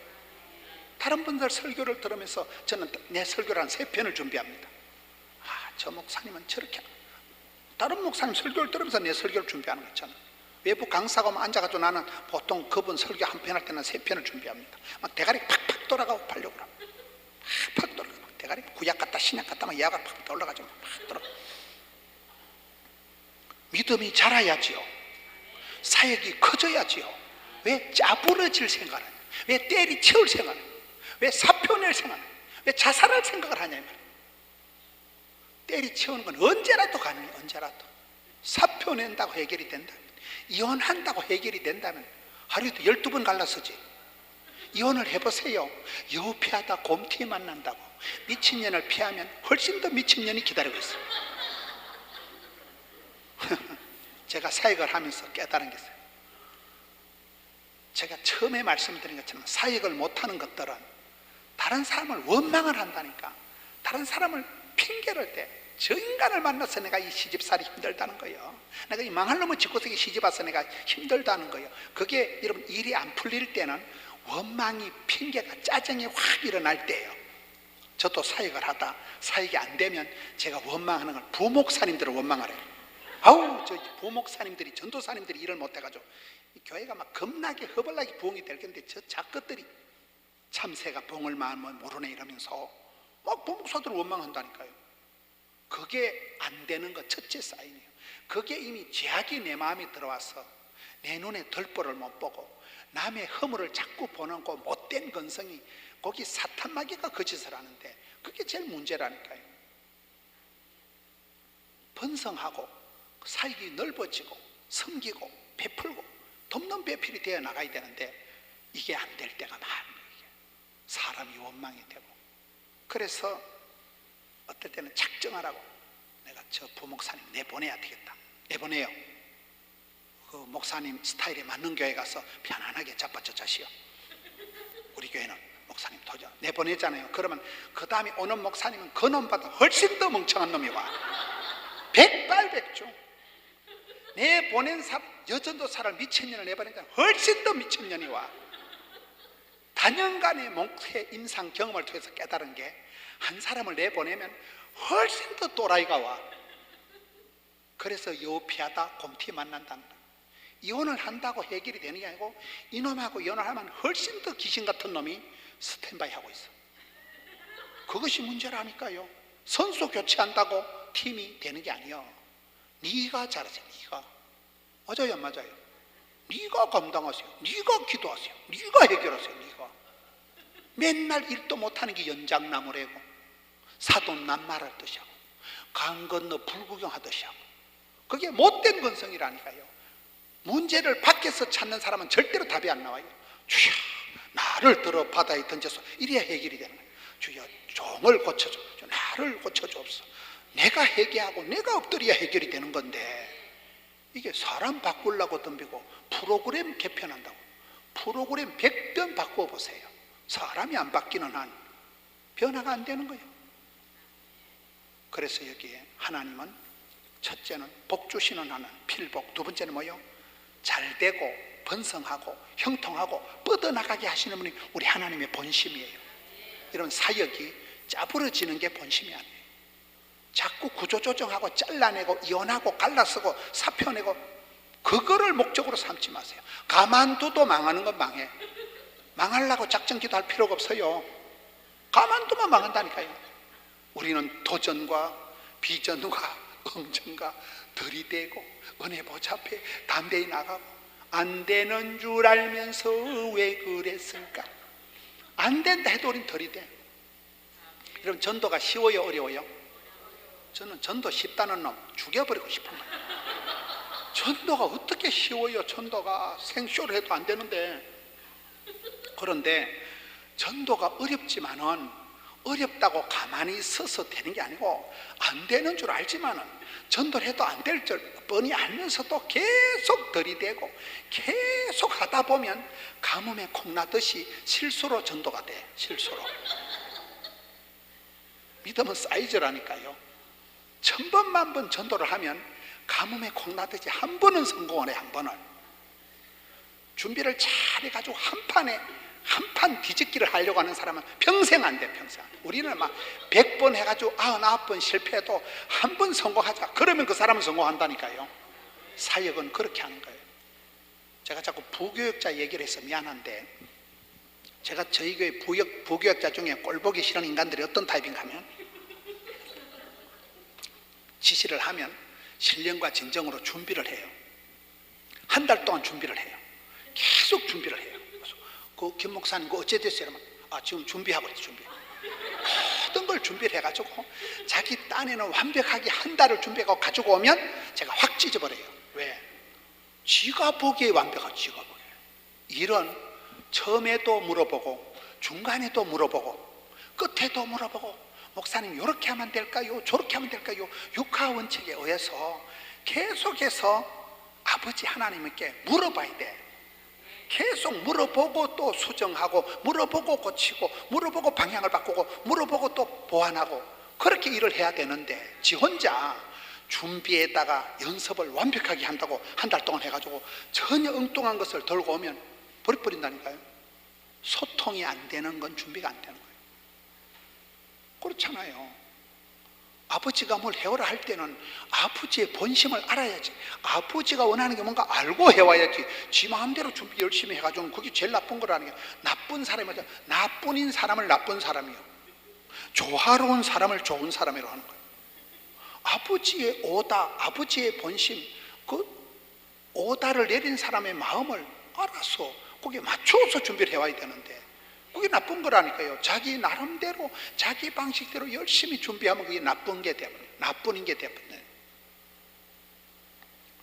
다른 분들 설교를 들으면서 저는 내 설교를 한 3편을 준비합니다. 저 목사님은 저렇게, 다른 목사님 설교를 들으면서 내 설교를 준비하는 거 있잖아. 외부 강사가 앉아가지고 나는 보통 그분 설교 한 편 할 때는 3편을 준비합니다. 막 대가리 팍팍 돌아가고 팔려고 그러고 팍팍 돌아가고 대가리 구약 같다 신약 같다 막 야가 팍 올라가지고 팍 돌아가. 믿음이 자라야지요. 사역이 커져야지요. 왜 짜부러질 생각을 하냐? 왜 때리치울 생각을 하냐? 왜 사표낼 생각을 하냐? 왜 자살할 생각을 하냐? 때리치우는 건 언제라도 가능해요. 언제라도. 사표낸다고 해결이 된다면, 이혼한다고 해결이 된다면 하루에도 12번 갈라서지. 이혼을 해보세요. 여우 피하다 곰티 만난다고. 미친년을 피하면 훨씬 더 미친년이 기다리고 있어요. 제가 사역을 하면서 깨달은 게 있어요. 제가 처음에 말씀드린 것처럼 사역을 못하는 것들은 다른 사람을 원망을 한다니까. 다른 사람을 핑계를 대. 저 인간을 만나서 내가 이 시집살이 힘들다는 거예요. 내가 이 망할 놈의 집구석에 시집 와서 내가 힘들다는 거예요. 그게 여러분 일이 안 풀릴 때는 원망이, 핑계가, 짜증이 확 일어날 때예요. 저도 사역을 하다 사역이 안 되면 제가 원망하는 걸 부목사님들을 원망을 해요. 아우, 저 부목사님들이, 전도사님들이 일을 못해가지고 이 교회가 막 겁나게 허벌나게 부흥이 될 건데 저 작것들이 참새가 붕을 마음을 모르네 이러면서 막 부목사들을 원망한다니까요. 그게 안 되는 거 첫째 사인이에요. 그게 이미 죄악이 내 마음에 들어와서 내 눈에 덜보를 못 보고 남의 허물을 자꾸 보는 그 못된 건성이, 거기 사탄마귀가 그 짓을 하는데 그게 제일 문제라니까요. 번성하고 사역이 넓어지고 섬기고 베풀고 돕는 배필이 되어 나가야 되는데 이게 안 될 때가 많아요. 사람이 원망이 되고. 그래서 어떨 때는 작정하라고 내가 저 부목사님 내보내야 되겠다. 내보내요. 그 목사님 스타일에 맞는 교회 가서 편안하게 자빠져 자시오. 우리 교회는 목사님 도저 내보내잖아요. 그러면 그 다음에 오는 목사님은 그 놈보다 훨씬 더 멍청한 놈이 와. 백발백중. 내보낸 사람, 여전도사를 미친년을 내보내니까 훨씬 더 미친년이 와. 단연간의 목회 임상 경험을 통해서 깨달은 게 한 사람을 내보내면 훨씬 더 또라이가 와. 그래서 여우 피하다 곰티 만난다는 거야. 이혼을 한다고 해결이 되는 게 아니고 이놈하고 이혼을 하면 훨씬 더 귀신 같은 놈이 스탠바이 하고 있어. 그것이 문제라니까요. 선수 교체한다고 팀이 되는 게 아니야. 네가 잘하세요. 네가. 맞아요, 안 맞아요? 네가 감당하세요. 네가 기도하세요. 네가 해결하세요. 네가. 맨날 일도 못하는 게 연장나무래고 사돈 낱말할 듯이 하고 강 건너 불구경하듯이 하고, 그게 못된 건성이라니까요. 문제를 밖에서 찾는 사람은 절대로 답이 안 나와요. 주여 나를 들어 바다에 던져서 이래야 해결이 되는 거예요. 주여 종을 고쳐줘, 나를 고쳐주옵소서. 내가 회개하고 내가 엎드려야 해결이 되는 건데, 이게 사람 바꾸려고 덤비고 프로그램 개편한다고 프로그램 100번 바꿔보세요. 사람이 안 바뀌는 한 변화가 안 되는 거예요. 그래서 여기에 하나님은 첫째는 복 주시는 하나님, 필복. 두 번째는 뭐요? 잘되고 번성하고 형통하고 뻗어나가게 하시는 분이 우리 하나님의 본심이에요. 이런 사역이 짜부러지는 게 본심이 아니에요. 자꾸 구조조정하고 잘라내고 이혼하고 갈라쓰고 사표내고 그거를 목적으로 삼지 마세요. 가만둬도 망하는 건 망해. 망하려고 작전기도 할 필요가 없어요. 가만두면 망한다니까요. 우리는 도전과 비전과 응전과 들이대고 은혜 보좌 앞에 담대히 나가고, 안 되는 줄 알면서 왜 그랬을까? 안 된다 해도 우린 들이대. 여러분, 전도가 쉬워요, 어려워요? 저는 전도 쉽다는 놈 죽여버리고 싶은 거예요. 전도가 어떻게 쉬워요? 전도가 생쇼를 해도 안 되는데. 그런데 전도가 어렵지만은 어렵다고 가만히 서서 되는 게 아니고, 안 되는 줄 알지만은 전도를 해도 안 될 줄 뻔히 알면서도 계속 들이대고 계속 하다 보면 가뭄에 콩나듯이 실수로 전도가 돼. 실수로. 믿음은 사이즈라니까요. 1000번 만번 전도를 하면 가뭄에 콩나듯이 한 번은 성공을 해. 한 번은 준비를 잘 해가지고 한 판 뒤집기를 하려고 하는 사람은 평생 안 돼. 평생. 우리는 막 100번 해가지고 99번 실패해도 한 번 성공하자. 그러면 그 사람은 성공한다니까요. 사역은 그렇게 하는 거예요. 제가 자꾸 부교육자 얘기를 해서 미안한데, 제가 저희 교회 부교육자 중에 꼴보기 싫은 인간들이 어떤 타입인가 하면, 지시를 하면 신령과 진정으로 준비를 해요. 한 달 동안 준비를 해요. 계속 준비를 해요. 그래서 그 김 목사님 어째 됐어요? 이러면 지금 준비하고 있지. 준비. 모든 걸 준비를 해가지고 자기 딴에는 완벽하게 한 달을 준비하고 가지고 오면 제가 확 찢어버려요. 왜? 지가 보기에 완벽하고 지가 보기에. 일은 처음에도 물어보고 중간에도 물어보고 끝에도 물어보고, 목사님 이렇게 하면 될까요? 저렇게 하면 될까요? 육하 원칙에 의해서 계속해서 아버지 하나님께 물어봐야 돼. 계속 물어보고 또 수정하고, 물어보고 고치고, 물어보고 방향을 바꾸고, 물어보고 또 보완하고, 그렇게 일을 해야 되는데, 지 혼자 준비에다가 연습을 완벽하게 한다고 한 달 동안 해가지고 전혀 엉뚱한 것을 들고 오면 버려버린다니까요. 소통이 안 되는 건 준비가 안 되는 거예요. 그렇잖아요. 아버지가 뭘 해오라 할 때는 아버지의 본심을 알아야지. 아버지가 원하는 게 뭔가 알고 해와야지. 지 마음대로 준비 열심히 해가지고 그게 제일 나쁜 거라는 게, 나쁜 사람이죠. 나쁜인 사람을 나쁜 사람이요, 조화로운 사람을 좋은 사람이라고 하는 거예요. 아버지의 오다, 아버지의 본심, 그 오다를 내린 사람의 마음을 알아서 거기에 맞춰서 준비를 해와야 되는데, 그게 나쁜 거라니까요. 자기 나름대로 자기 방식대로 열심히 준비하면 그게 나쁜 게 되버려요. 나쁜인 게 되버려요.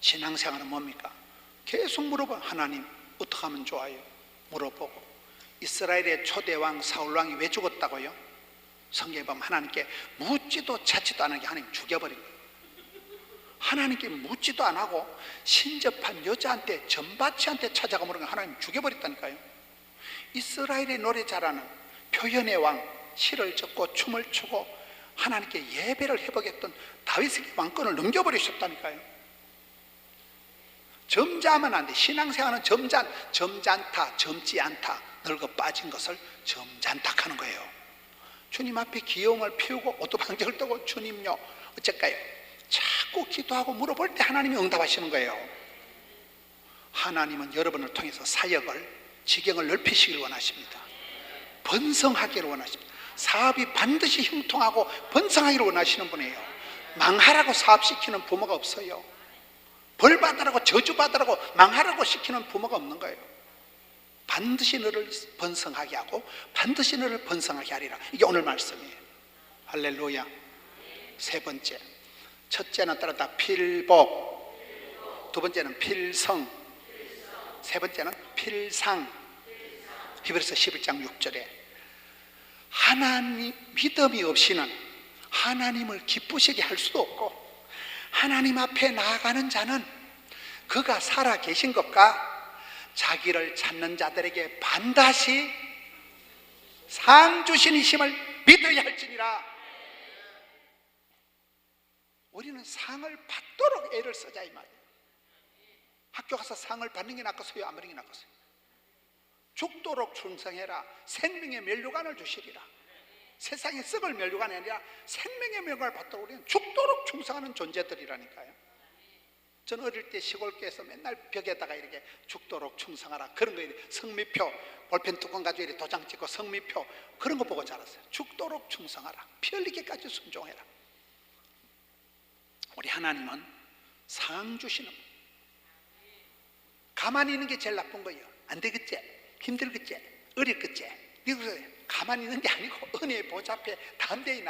신앙생활은 뭡니까? 계속 물어봐. 하나님 어떻게 하면 좋아요? 물어보고. 이스라엘의 초대왕 사울왕이 왜 죽었다고요? 성경에 보면 하나님께 묻지도 찾지도 않은 게 하나님 죽여버린 거예요. 하나님께 묻지도 안 하고 신접한 여자한테, 전바치한테 찾아가 물은 거 하나님 죽여버렸다니까요. 이스라엘의 노래 잘하는 표현의 왕, 시를 적고 춤을 추고 하나님께 예배를 해보겠던 다윗에게 왕권을 넘겨버리셨다니까요. 점잖으면 안 돼. 신앙생활은 점잖다, 젊지 않다, 늙어 빠진 것을 점잖다 하는 거예요. 주님 앞에 귀여움을 피우고 오두방정을 떠고 주님요 어쩔까요? 자꾸 기도하고 물어볼 때 하나님이 응답하시는 거예요. 하나님은 여러분을 통해서 사역을, 지경을 넓히시길 원하십니다. 번성하기를 원하십니다. 사업이 반드시 형통하고 번성하기를 원하시는 분이에요. 망하라고 사업시키는 부모가 없어요. 벌 받으라고, 저주 받으라고, 망하라고 시키는 부모가 없는 거예요. 반드시 너를 번성하게 하고 반드시 너를 번성하게 하리라. 이게 오늘 말씀이에요. 할렐루야. 세 번째, 첫째는 따라다 필복, 두 번째는 필성, 세 번째는 필상. 히브리서 11장 6절에 하나님 믿음이 없이는 하나님을 기쁘시게 할 수도 없고, 하나님 앞에 나아가는 자는 그가 살아 계신 것과 자기를 찾는 자들에게 반드시 상 주시니심을 믿어야 할지니라. 우리는 상을 받도록 애를 쓰자 이 말이에요. 학교 가서 상을 받는 게 낫겠어요, 안 받는 게 낫겠어요? 죽도록 충성해라. 생명의 면류관을 주시리라. 세상에 썩을 면류관이 아니라 생명의 면류관을 받도록 우리는 죽도록 충성하는 존재들이라니까요. 전 어릴 때 시골교회에서 맨날 벽에다가 이렇게 죽도록 충성하라 그런 거, 성미표 볼펜 뚜껑 가지고 이렇게 도장 찍고 성미표 그런 거 보고 자랐어요. 죽도록 충성하라, 피 흘리기까지 순종해라. 우리 하나님은 상 주시는 분. 가만히 있는 게 제일 나쁜 거예요. 안 되겠지, 힘들겠지, 어렵겠지, 가만히 있는 게 아니고 은혜의 보좌 앞에 담대히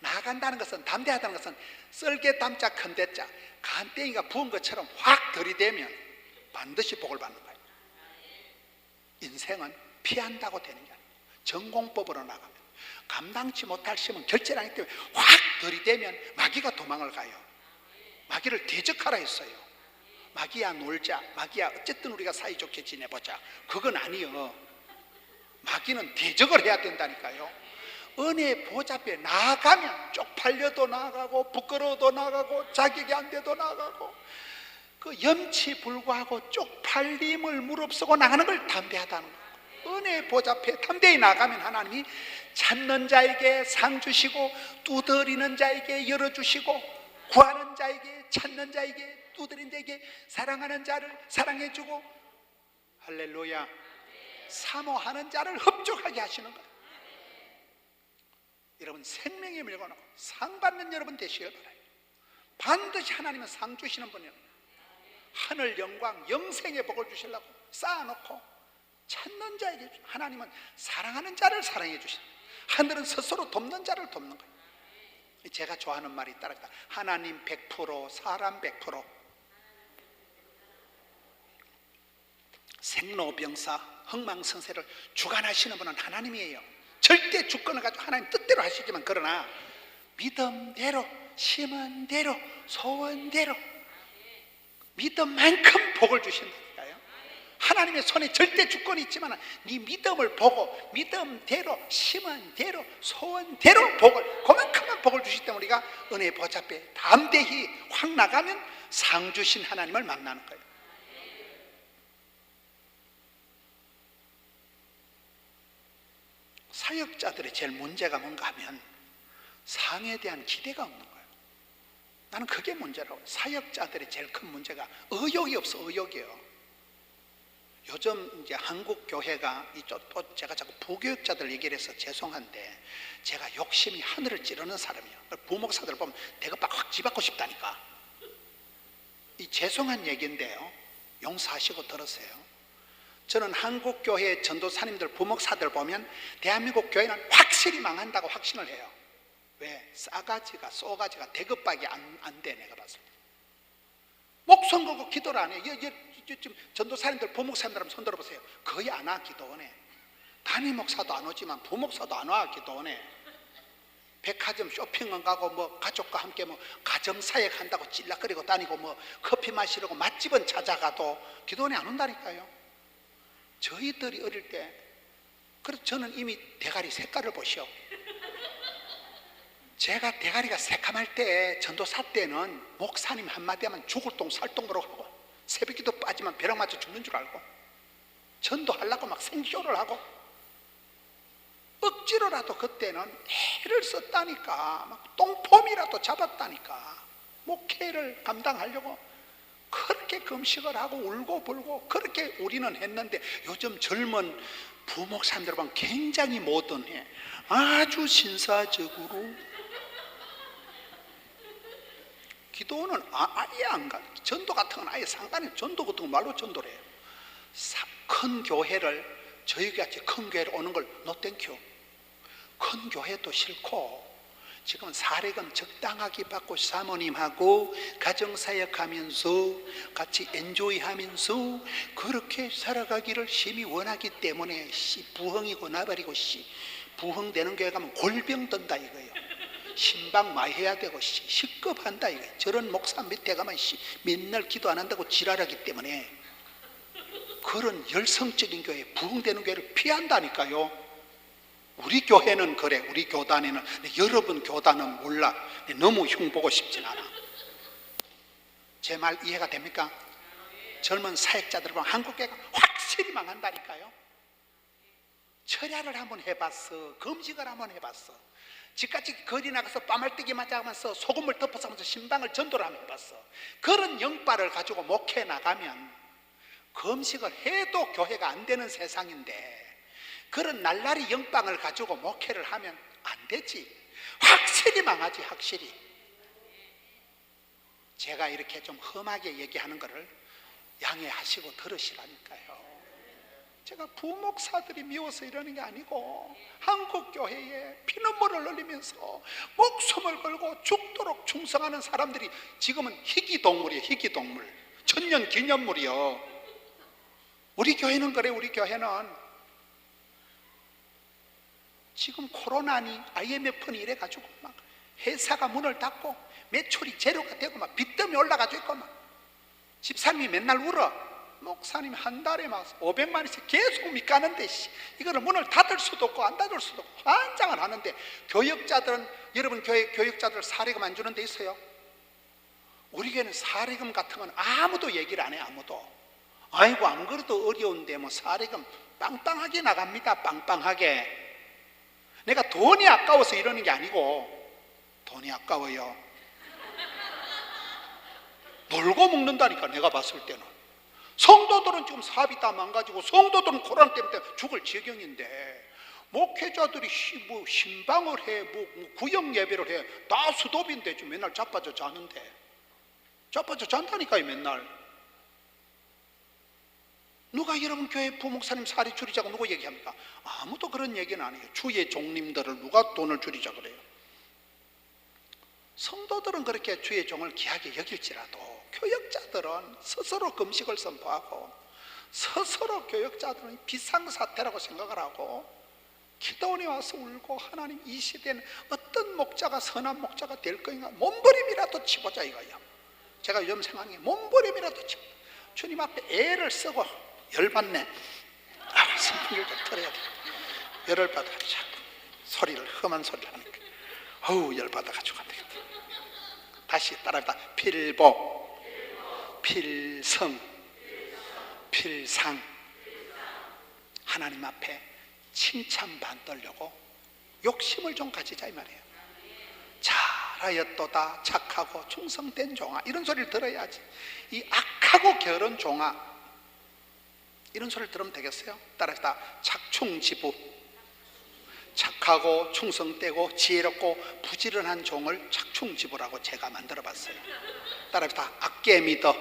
나간다는 것은, 담대하다는 것은 썰개 담자 큰 대자 간땡이가 부은 것처럼 확 들이대면 반드시 복을 받는 거예요. 인생은 피한다고 되는 게 아니고 전공법으로 나가면, 감당치 못할 시험은 결제를 하기 때문에 확 들이대면 마귀가 도망을 가요. 마귀를 대적하라 했어요. 마귀야 놀자, 마귀야 어쨌든 우리가 사이좋게 지내보자, 그건 아니요. 마귀는 대적을 해야 된다니까요. 은혜의 보좌 앞에 나아가면 쪽팔려도 나가고 부끄러워도 나가고 자격이 안 돼도 나가고, 그 염치 불구하고 쪽팔림을 무릅쓰고 나가는 걸 담대하다는 거예요. 은혜의 보좌 앞에 담대히 나가면 하나님이 찾는 자에게 상 주시고, 두드리는 자에게 열어주시고, 구하는 자에게, 찾는 자에게, 두드리는 자에게, 사랑하는 자를 사랑해주고, 할렐루야, 사모하는 자를 흡족하게 하시는 거예요. 여러분 생명의 물건으로 상 받는 여러분 되시길 바라요. 반드시 하나님은 상 주시는 분이에요. 하늘 영광, 영생의 복을 주시려고 쌓아놓고 찾는 자에게, 하나님은 사랑하는 자를 사랑해 주신다. 하늘은 스스로 돕는 자를 돕는 거예요. 제가 좋아하는 말이 있다. 하나님 100%, 사람 100%. 생로병사, 흥망성쇠를 주관하시는 분은 하나님이에요. 절대 주권을 가지고 하나님 뜻대로 하시지만, 그러나 믿음대로, 심은대로, 소원대로 믿음만큼 복을 주신다니까요. 하나님의 손에 절대 주권이 있지만 네 믿음을 보고 믿음대로, 심은대로, 소원대로 복을, 그만큼만 복을 주시기 때문에 우리가 은혜의 보좌 앞에 담대히 확 나가면 상 주신 하나님을 만나는 거예요. 사역자들의 제일 문제가 뭔가 하면 상에 대한 기대가 없는 거예요. 나는 그게 문제라고. 사역자들의 제일 큰 문제가 의욕이 없어. 의욕이에요. 요즘 이제 한국 교회가 또 제가 자꾸 부교육자들 얘기를 해서 죄송한데, 제가 욕심이 하늘을 찌르는 사람이에요. 부목사들 보면 대급박 확 집받고 싶다니까. 이 죄송한 얘기인데요, 용서하시고 들으세요. 저는 한국 교회 전도사님들, 부목사들 보면 대한민국 교회는 확실히 망한다고 확신을 해요. 왜? 쏘가지가 대급박이 안 돼. 내가 봤을 때 목숨 걸고 기도를 안 해. 지금 전도사님들, 부목사님들 한번 손 들어보세요. 거의 안 와. 기도 안 해. 담임 목사도 안 오지만 부목사도 안 와. 기도 안 해. 백화점 쇼핑은 가고, 뭐 가족과 함께 뭐 가정사역 한다고 찔락거리고 다니고, 뭐 커피 마시려고 맛집은 찾아가도 기도원에 안 온다니까요. 저희들이 어릴 때, 그래서 저는 이미 대가리 색깔을 보시오. 제가 대가리가 새카말 때, 전도사 때는 목사님 한마디 하면 죽을 똥 살똥으로 하고, 새벽기도 빠지면 벼락 맞아 죽는 줄 알고, 전도하려고 막 생쇼를 하고, 억지로라도 그때는 애를 썼다니까. 막 똥폼이라도 잡았다니까. 목회를 감당하려고 그렇게 금식을 하고 울고 불고 그렇게 우리는 했는데, 요즘 젊은 부목사님들 보면 굉장히 모던해. 아주 신사적으로 기도는 아예 안 가. 전도 같은 건 아예 상관이, 전도 같은 건 말로 전도를 해요. 큰 교회를, 저희같이 큰 교회를 오는 걸 노 땡큐. 큰 교회도 싫고 지금 사례금 적당하게 받고 사모님하고 가정사역하면서 같이 엔조이하면서 그렇게 살아가기를 심히 원하기 때문에 부흥이고 나발이고 부흥되는 교회 가면 골병 든다 이거예요. 신방 많이 해야 되고 식겁한다 이거예요. 저런 목사 밑에 가면 맨날 기도 안 한다고 지랄하기 때문에 그런 열성적인 교회, 부흥되는 교회를 피한다니까요. 우리 교회는 그래, 우리 교단에는. 여러분 교단은 몰라. 너무 흉보고 싶진 않아. 제 말 이해가 됩니까? 젊은 사역자들 보면 한국교회가 확실히 망한다니까요. 철야를 한번 해봤어. 금식을 한번 해봤어. 집까지 거리 나가서 빠말뜨기 맞아가면서 소금을 덮어서 하면서 신방을 전도를 한번 해봤어. 그런 영빨을 가지고 목회 나가면 금식을 해도 교회가 안 되는 세상인데, 그런 날라리 영빵을 가지고 목회를 하면 안 되지. 확실히 망하지, 확실히. 제가 이렇게 좀 험하게 얘기하는 거를 양해하시고 들으시라니까요. 제가 부목사들이 미워서 이러는 게 아니고, 한국교회에 피눈물을 흘리면서 목숨을 걸고 죽도록 충성하는 사람들이 지금은 희귀동물이에요. 희귀동물, 천년기념물이요. 우리 교회는 그래. 우리 교회는 지금 코로나니 IMF니 이래가지고 막 회사가 문을 닫고 매출이 제로가 되고 막 빚더미 올라가지고 있고 막 집사님이 맨날 울어. 목사님 한 달에 막 500만 원씩 계속 밑가는데 이거를 문을 닫을 수도 없고 안 닫을 수도 없고 환장을 하는데, 교역자들은, 여러분 교회 교역자들 사례금 안 주는 데 있어요? 우리 교회는 사례금 같은 건 아무도 얘기를 안 해. 아무도. 아이고 안 그래도 어려운데 뭐 사례금 빵빵하게 나갑니다. 빵빵하게. 내가 돈이 아까워서 이러는 게 아니고, 돈이 아까워요. 놀고 먹는다니까. 내가 봤을 때는 성도들은 지금 사업이 다 망가지고 성도들은 코로나 때문에 죽을 지경인데, 목회자들이 뭐 신방을 해, 뭐 구역 예배를 해, 다 수도비인데 좀 맨날 자빠져 자는데, 자빠져 잔다니까요. 맨날. 누가 여러분 교회 부목사님 사리 줄이자고 누구 얘기합니까? 아무도 그런 얘기는 안 해요. 주의 종님들을 누가 돈을 줄이자 그래요? 성도들은 그렇게 주의 종을 귀하게 여길지라도 교역자들은 스스로 금식을 선포하고, 스스로 교역자들은 비상사태라고 생각을 하고, 기도원에 와서 울고, 하나님 이 시대는 어떤 목자가 선한 목자가 될 거인가, 몸부림이라도 치보자 이거예요. 제가 요즘 생각해, 몸부림이라도 치보자. 주님 앞에 애를 쓰고, 열받네. 선풍기를 좀 틀어야 돼. 열을 받아가지고 자꾸 소리를, 험한 소리를 하니까 어우 열받아가지고 안 되겠다. 다시 따라해봐. 필복, 필성, 필상. 하나님 앞에 칭찬받으려고 욕심을 좀 가지자 이 말이에요. 잘하였도다 착하고 충성된 종아, 이런 소리를 들어야지. 이 악하고 게으른 종아, 이런 소리를 들으면 되겠어요? 따라서 착충지부, 착하고 충성되고 지혜롭고 부지런한 종을 착충지부라고 제가 만들어 봤어요. 따라서 악계 믿어,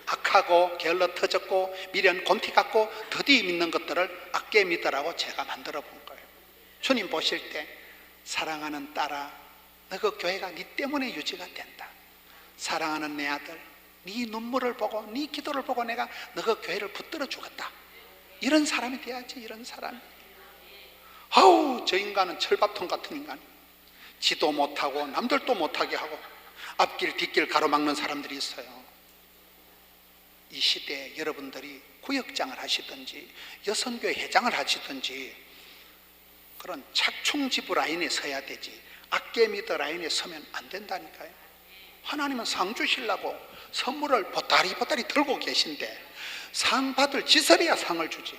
악하고 게을러 터졌고 미련 곰티 같고 더디 믿는 것들을 악계 믿으라고 제가 만들어 본 거예요. 주님 보실 때, 사랑하는 딸아, 너 그 교회가 네 때문에 유지가 된다. 사랑하는 내 아들, 네 눈물을 보고 네 기도를 보고 내가 너 그 교회를 붙들어 주겠다. 이런 사람이 돼야지. 이런 사람이. 아우 저 인간은 철밥통 같은 인간, 지도 못하고 남들도 못하게 하고 앞길 뒷길 가로막는 사람들이 있어요. 이 시대에 여러분들이 구역장을 하시든지 여선교회 회장을 하시든지 그런 착충지부 라인에 서야 되지, 악계미더 라인에 서면 안 된다니까요. 하나님은 상 주시려고 선물을 보따리 들고 계신데, 상 받을 짓을해야 상을 주지.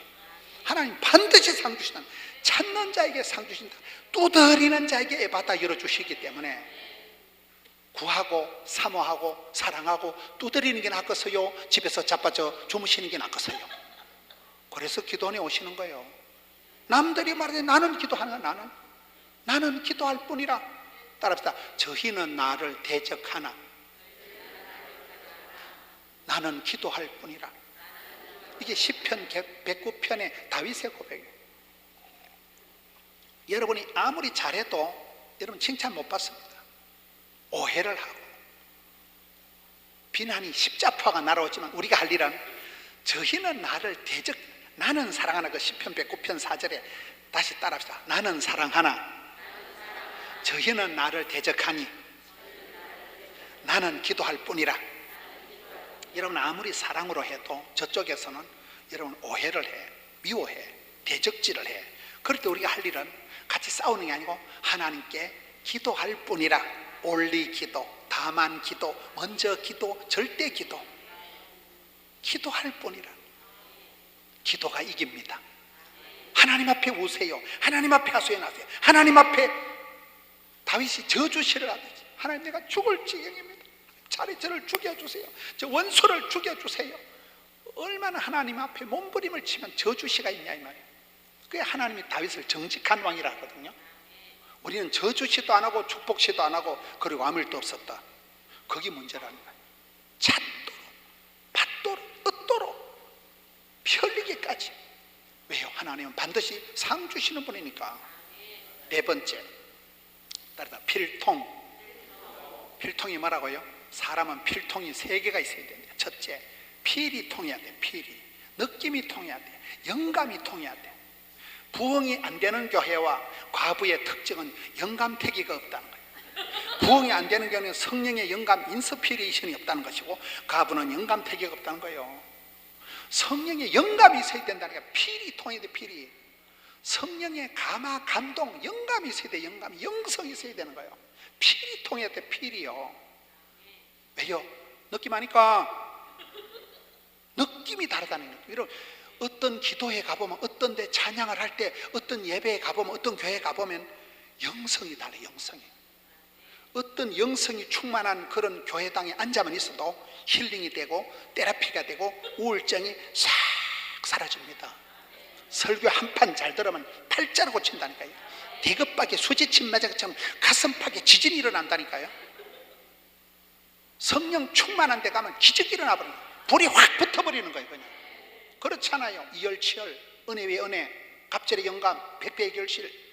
하나님 반드시 상 주신다. 찾는 자에게 상 주신다. 두드리는 자에게 받아 열어주시기 때문에 구하고 사모하고 사랑하고 두드리는 게 낫겠어요? 집에서 자빠져 주무시는 게 낫겠어요? 그래서 기도원에 오시는 거예요. 남들이 말하되 나는 기도하는 거야. 나는 기도할 뿐이라. 따라합시다. 저희는 나를 대적하나 나는 기도할 뿐이라. 이게 시편 109편의 다윗의 고백이에요. 여러분이 아무리 잘해도 여러분 칭찬 못 받습니다. 오해를 하고 비난이 십자파가 날아오지만 우리가 할 일은 저희는 나를 대적, 나는 사랑하나. 그 시편 109편 4절에 다시 따라합시다. 나는 사랑하나 저희는 나를 대적하니 나는 기도할 뿐이라. 여러분 아무리 사랑으로 해도 저쪽에서는 여러분 오해를 해, 미워해, 대적질을 해. 그럴 때 우리가 할 일은 같이 싸우는 게 아니고 하나님께 기도할 뿐이라. 올리 기도, 다만 기도, 먼저 기도, 절대 기도. 기도할 뿐이라. 기도가 이깁니다. 하나님 앞에 우세요. 하나님 앞에 하소연하세요. 하나님 앞에 다윗이 저주시를 하듯이 하나님 내가 죽을 지경입니다. 차라리 저를 죽여주세요. 저 원수를 죽여주세요. 얼마나 하나님 앞에 몸부림을 치면 저주시가 있냐 이 말이에요. 그게 하나님이 다윗을 정직한 왕이라 하거든요. 우리는 저주시도 안 하고 축복시도 안 하고 그리고 아무 일도 없었다. 그게 문제라는 거예요. 잣도로, 밭도로, ը도로 편리기까지. 왜요? 하나님은 반드시 상 주시는 분이니까. 네 번째, 따르다 필통. 필통이 뭐라고요? 사람은 필통이 세 개가 있어야 됩니다. 첫째, 필이 통해야 돼. 필이. 느낌이 통해야 돼. 영감이 통해야 돼. 부흥이 안 되는 교회와 과부의 특징은 영감태기가 없다는 거예요. 부흥이 안 되는 교회는 성령의 영감 인스피레이션이 없다는 것이고, 과부는 영감태기가 없다는 거예요. 성령의 영감이 있어야 된다는 거예요. 필이 통해야 돼. 필이. 성령의 감화, 감동, 영감이 있어야 돼. 영감, 영성이 있어야 되는 거예요. 필이 통해야 돼. 필이요. 왜요? 느낌 아니까. 느낌이 다르다는 거예요. 여러분, 어떤 기도에 가보면, 어떤 데 찬양을 할 때, 어떤 예배에 가보면, 어떤 교회에 가보면 영성이 달라요. 영성이. 어떤 영성이 충만한 그런 교회당에 앉아만 있어도 힐링이 되고 테라피가 되고 우울증이 싹 사라집니다. 설교 한 판 잘 들으면 팔자로 고친다니까요. 대급박에 수지침 맞은 것처럼 가슴팍에 지진이 일어난다니까요. 성령 충만한 데 가면 기적이 일어나버려요. 불이 확 붙어버리는 거예요. 그냥. 그렇잖아요. 이열치열, 은혜 위 은혜, 갑절의 영감, 백배의 결실.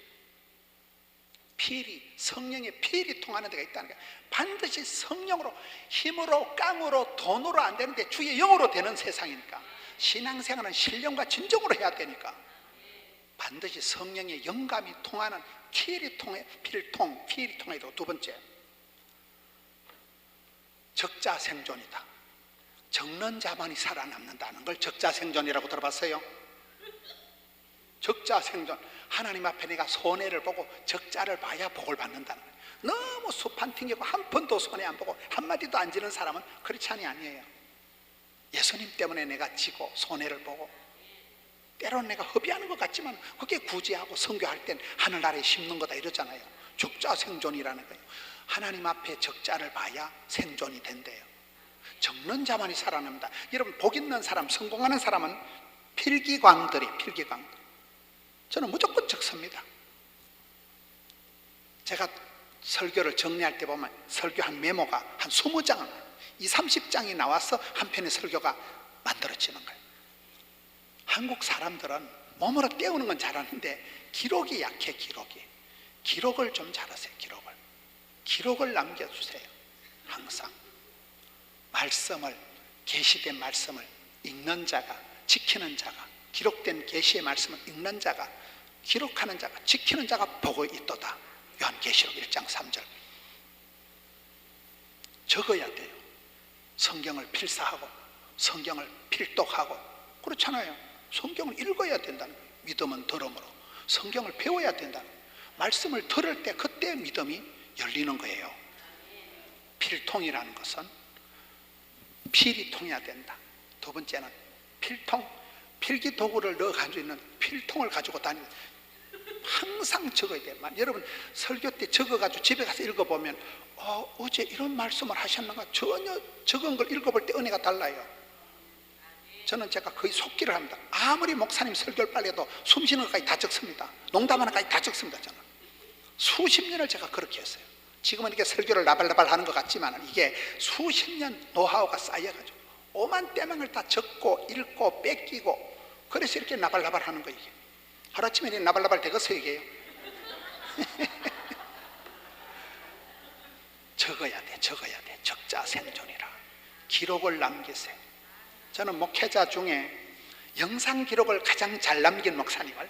필이, 성령의 필이 통하는 데가 있다는 거예요. 반드시 성령으로, 힘으로, 깡으로, 돈으로 안 되는데 주의 영으로 되는 세상이니까. 신앙생활은 신령과 진정으로 해야 되니까 반드시 성령의 영감이 통하는 필이 통해, 필통, 필이 통해야 되고. 두 번째, 적자생존이다. 적는 자만이 살아남는다는 걸 적자생존이라고 들어봤어요? 적자생존. 하나님 앞에 내가 손해를 보고 적자를 봐야 복을 받는다는 거예요. 너무 수판 튕기고 한 푼도 손해 안 보고 한마디도 안 지는 사람은 크리스찬이 아니에요. 예수님 때문에 내가 지고 손해를 보고 때로는 내가 허비하는 것 같지만 그게 구제하고 선교할 땐 하늘나라에 심는 거다 이러잖아요. 적자생존이라는 거예요. 하나님 앞에 적자를 봐야 생존이 된대요. 적는 자만이 살아납니다. 여러분, 복 있는 사람, 성공하는 사람은 필기광들이, 필기광들. 저는 무조건 적습니다. 제가 설교를 정리할 때 보면 설교 한 메모가 한 20장, 20, 30장이 나와서 한 편의 설교가 만들어지는 거예요. 한국 사람들은 몸으로 때우는 건 잘하는데 기록이 약해. 기록을 좀 잘하세요. 기록을 남겨주세요. 항상 말씀을, 계시된 말씀을 읽는 자가, 지키는 자가, 기록된 계시의 말씀을 읽는 자가, 기록하는 자가, 지키는 자가 복이 있도다. 요한계시록 1장 3절. 적어야 돼요. 성경을 필사하고 성경을 필독하고. 그렇잖아요. 성경을 읽어야 된다는 거예요. 믿음은 들음으로. 성경을 배워야 된다는 거예요. 말씀을 들을 때 그때 믿음이 열리는 거예요. 필통이라는 것은 필이 통해야 된다. 두 번째는 필통, 필기 도구를 넣어 가지고 있는 필통을 가지고 다니는. 항상 적어야 돼요. 여러분 설교 때 적어가지고 집에 가서 읽어보면 어제 이런 말씀을 하셨는가, 전혀 적은 걸 읽어볼 때 은혜가 달라요. 저는 제가 거의 속기를 합니다. 아무리 목사님 설교를 빨리 해도 숨 쉬는 것까지 다 적습니다. 농담 하나까지 다 적습니다. 저는 수십 년을 제가 그렇게 했어요. 지금은 이렇게 설교를 나발나발 하는 것 같지만 이게 수십 년 노하우가 쌓여가지고 오만 때망을 다 적고 읽고 뺏기고, 그래서 이렇게 나발나발 하는 거예요. 하루아침에 나발나발 되겠어요 이게요. 적어야 돼. 적자 생존이라. 기록을 남기세요. 저는 목회자 중에 영상 기록을 가장 잘 남긴 목사님을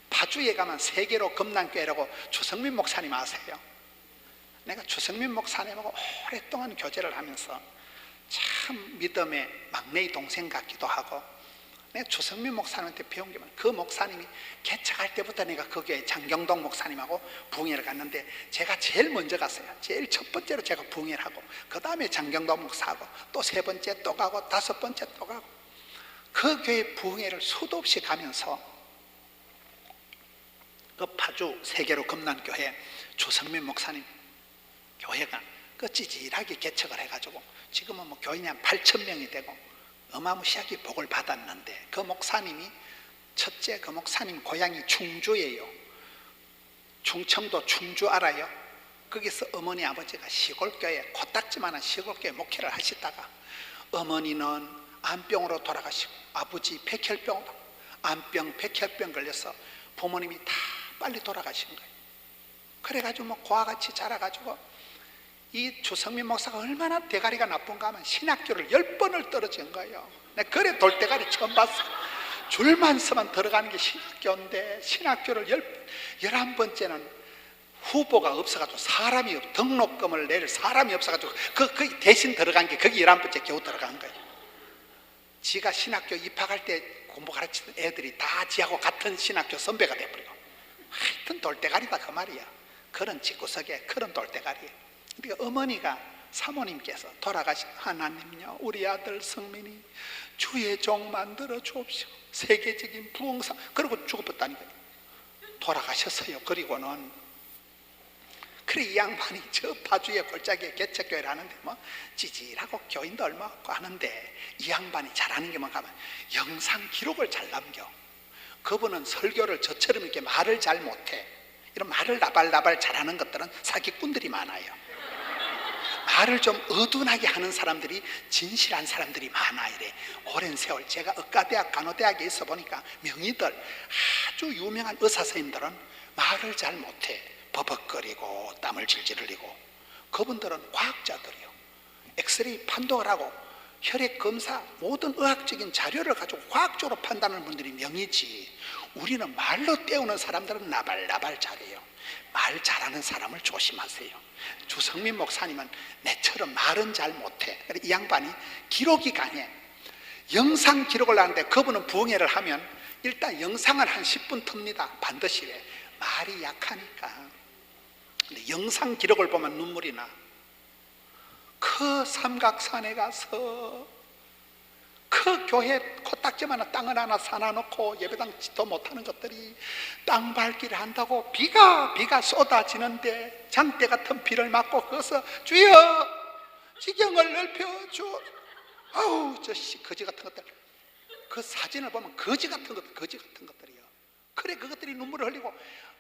파주에 가면 세계로 금난교회라고 주성민 목사님 아세요? 내가 주성민 목사님하고 오랫동안 교제를 하면서 참 믿음의 막내의 동생 같기도 하고, 내가 주성민 목사님한테 배운 게 그 목사님이 개척할 때부터 내가 그 교회 장경동 목사님하고 부흥회를 갔는데 제가 제일 먼저 갔어요. 제일 첫 번째로 제가 부흥회를 하고, 그 다음에 장경동 목사하고 또 세 번째 또 가고 다섯 번째 또 가고, 그 교회 부흥회를 수도 없이 가면서 그 파주 세계로 금난교회 주성민 목사님 교회가 그 찌질하게 개척을 해가지고 지금은 뭐 교인이 한 8,000명이 되고 어마무시하게 복을 받았는데, 그 목사님이 첫째, 그 목사님 고향이 충주예요. 충청도 충주 알아요? 거기서 어머니 아버지가 시골교회, 코딱지만한 시골교회 목회를 하시다가 어머니는 암병으로 돌아가시고 아버지 백혈병으로 암병, 백혈병 걸려서 부모님이 다 빨리 돌아가신 거예요. 그래가지고 뭐 고아 같이 자라가지고 이 주성민 목사가 얼마나 대가리가 나쁜가 하면 신학교를 10번을 떨어진 거예요. 내가 그래 돌대가리 처음 봤어. 줄만 서만 들어가는 게 신학교인데 신학교를 11번째는 후보가 없어가지고 사람이 등록금을 낼 사람이 없어가지고 그 대신 들어간 게 거기 11번째 겨우 들어간 거예요. 지가 신학교 입학할 때 공부 가르치는 애들이 다 지하고 같은 신학교 선배가 돼버리고, 하여튼 돌대가리다 그 말이야. 그런 집구석에 그런 돌대가리에. 그러니까 어머니가 사모님께서 돌아가신, 하나님요 우리 아들 성민이 주의 종 만들어 주옵시고 세계적인 부흥사, 그러고 죽어버렸다니까요. 돌아가셨어요. 그리고는 그래 이 양반이 저 파주의 골짜기에 개척교회를 하는데 뭐 찌질하고 교인도 얼마 없고 하는데, 이 양반이 잘하는 게 뭔가 하면 영상 기록을 잘 남겨. 그분은 설교를 저처럼 이렇게 말을 잘 못해. 이런 말을 나발나발 잘하는 것들은 사기꾼들이 많아요. 말을 좀 어둔하게 하는 사람들이 진실한 사람들이 많아. 이래 오랜 세월 제가 의과대학 간호대학에 있어 보니까 명의들 아주 유명한 의사 선생님들은 말을 잘 못해. 버벅거리고 땀을 질질 흘리고. 그분들은 과학자들이요. 엑스레이 판독을 하고 혈액 검사 모든 의학적인 자료를 가지고 과학적으로 판단하는 분들이 명이지, 우리는 말로 때우는 사람들은 나발나발 잘해요. 말 잘하는 사람을 조심하세요. 주성민 목사님은 내처럼 말은 잘 못해. 이 양반이 기록이 강해. 영상 기록을 하는데 그분은 부흥회를 하면 일단 영상을 한 10분 틉니다. 반드시. 왜? 말이 약하니까. 근데 영상 기록을 보면 눈물이 나. 그 삼각산에 가서 그 교회 코딱지만한 땅을 하나 사놔놓고 예배당 짓도 못하는 것들이 땅 밟기를 한다고 비가 쏟아지는데 장대 같은 비를 맞고 거기서 주여 지경을 넓혀줘. 아우 저 거지 같은 것들. 그 사진을 보면 거지 같은 것들이요. 그래 그것들이 눈물을 흘리고,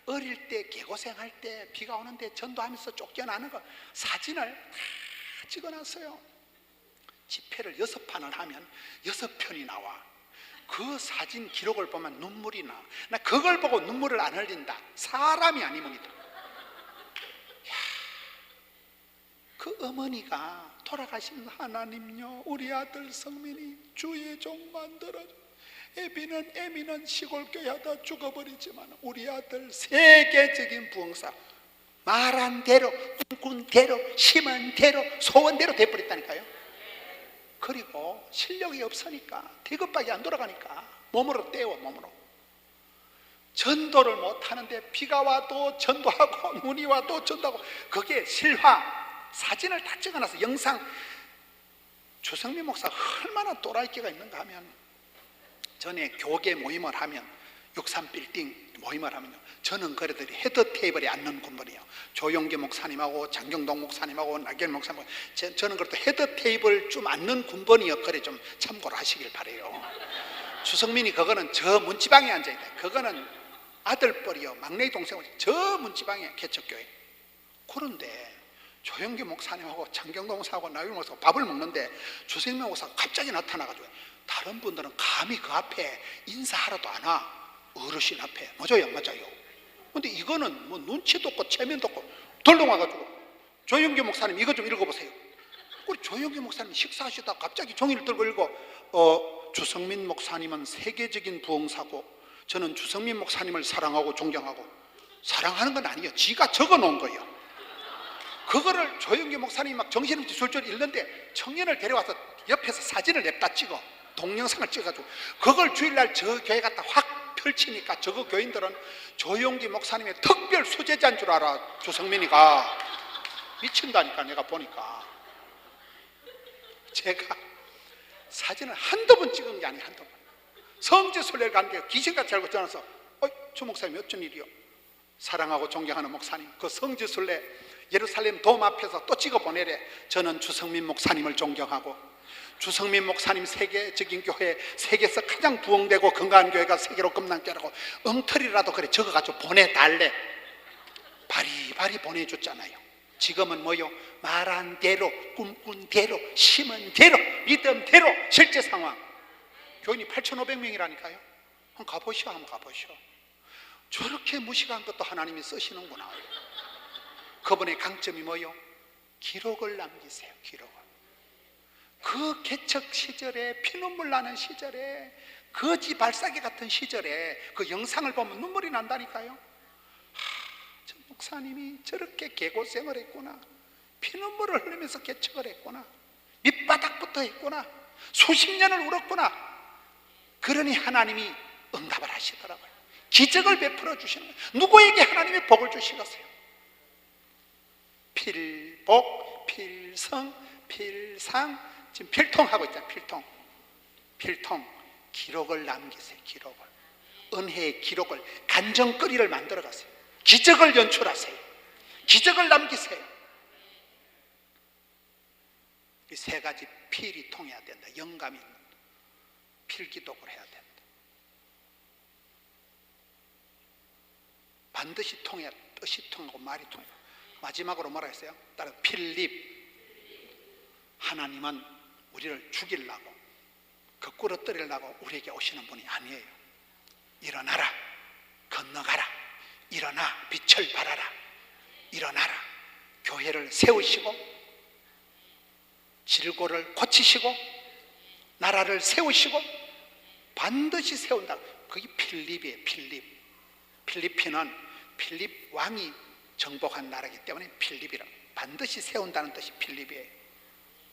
어릴 때 개고생할 때 비가 오는데 전도하면서 쫓겨나는 거 사진을 다 찍어놨어요. 집회를 6판을 하면 6편이 나와. 그 사진 기록을 보면 눈물이 나. 나 그걸 보고 눈물을 안 흘린다. 사람이 아니면이다. 그 어머니가 돌아가신, 하나님요 우리 아들 성민이 주의 종 만들어. 애미는 시골교회 하다 죽어버리지만 우리 아들 세계적인 부흥사, 말한 대로 꿈꾼 대로 심은 대로 소원대로 돼버렸다니까요. 그리고 실력이 없으니까 대급밖에 안 돌아가니까 몸으로 때워. 몸으로 전도를 못하는데 비가 와도 전도하고 눈이 와도 전도하고. 그게 실화 사진을 다 찍어놔서 영상. 주성민 목사 얼마나 또라이끼가 있는가 하면, 전에 교계 모임을 하면 63빌딩 모임을 하면요, 저는 그래도 헤드 테이블에 앉는 군번이에요. 조용기 목사님하고 장경동 목사님하고 나경 목사님하고 저는 그래도 헤드 테이블 좀 앉는 군번이요. 그래 좀 참고를 하시길 바래요. 주성민이 그거는 저 문지방에 앉아있다. 그거는 아들뻘이요, 막내 동생하고 저 문지방에 개척교회. 그런데 조용기 목사님하고 장경동 목사하고 나경 목사하고 밥을 먹는데 주성민 목사가 갑자기 나타나가지고 다른 분들은 감히 그 앞에 인사하러도 안 와. 어르신 앞에. 맞아요, 맞아요. 근데 이거는 뭐 눈치도 없고 체면도 없고 덜렁 와가지고 조영규 목사님 이거 좀 읽어보세요. 우리 조영규 목사님 식사하시다가 갑자기 종이를 들고 읽어. 주성민 목사님은 세계적인 부흥사고 저는 주성민 목사님을 사랑하고 존경하고. 사랑하는 건 아니에요. 지가 적어놓은 거예요. 그거를 조영규 목사님이 막 정신없이 줄줄 읽는데 청년을 데려와서 옆에서 사진을 냅다 찍어. 동영상을 찍어가지고 그걸 주일날 저 교회 갖다 확 펼치니까 저거 교인들은 조영규 목사님의 특별 수제자인 줄 알아. 주성민이가 미친다니까. 내가 보니까 제가 사진을 한두 번 찍은 게 아니에요. 한두 번. 성지순례를 갔는데 귀신같이 알고 전화해서 주 목사님 어쩐 일이요? 사랑하고 존경하는 목사님, 그 성지순례 예루살렘 돔 앞에서 또 찍어 보내래. 저는 주성민 목사님을 존경하고 주성민 목사님 세계적인 교회, 세계에서 가장 부흥되고 건강한 교회가 세계로 끝난교회라고 엉터리라도 그래 적어가지고 보내달래. 바리바리 보내줬잖아요. 지금은 뭐요? 말한 대로, 꿈꾼 대로, 심은 대로, 믿음 대로 실제 상황. 교인이 8,500명이라니까요. 한번 가보시오. 한번 가보시오. 저렇게 무식한 것도 하나님이 쓰시는구나. 그분의 강점이 뭐요? 기록을 남기세요. 기록을. 그 개척 시절에, 피눈물 나는 시절에, 거지 발사기 같은 시절에 그 영상을 보면 눈물이 난다니까요. 저 목사님이 저렇게 개고생을 했구나. 피눈물을 흘리면서 개척을 했구나. 밑바닥부터 했구나. 수십 년을 울었구나. 그러니 하나님이 응답을 하시더라고요. 기적을 베풀어 주시는 거예요. 누구에게 하나님이 복을 주시겠어요? 필복, 필성, 필상. 지금 필통하고 있잖아요. 필통. 기록을 남기세요. 기록을. 은혜의 기록을, 간정거리를 만들어 가세요. 기적을 연출하세요. 기적을 남기세요. 이 세 가지 필이 통해야 된다. 영감이 있는 필기독을 해야 된다. 반드시 통해야, 뜻이 통하고 말이 통해야. 마지막으로 뭐라 했어요? 따라 필립. 하나님은 우리를 죽이려고, 거꾸로 때리려고 우리에게 오시는 분이 아니에요. 일어나라, 건너가라, 일어나 빛을 발하라, 일어나라. 교회를 세우시고 질고를 고치시고 나라를 세우시고 반드시 세운다. 그게 필립이에요. 필리핀은 필립 왕이 정복한 나라이기 때문에 필립이라. 반드시 세운다는 뜻이 필립이에요.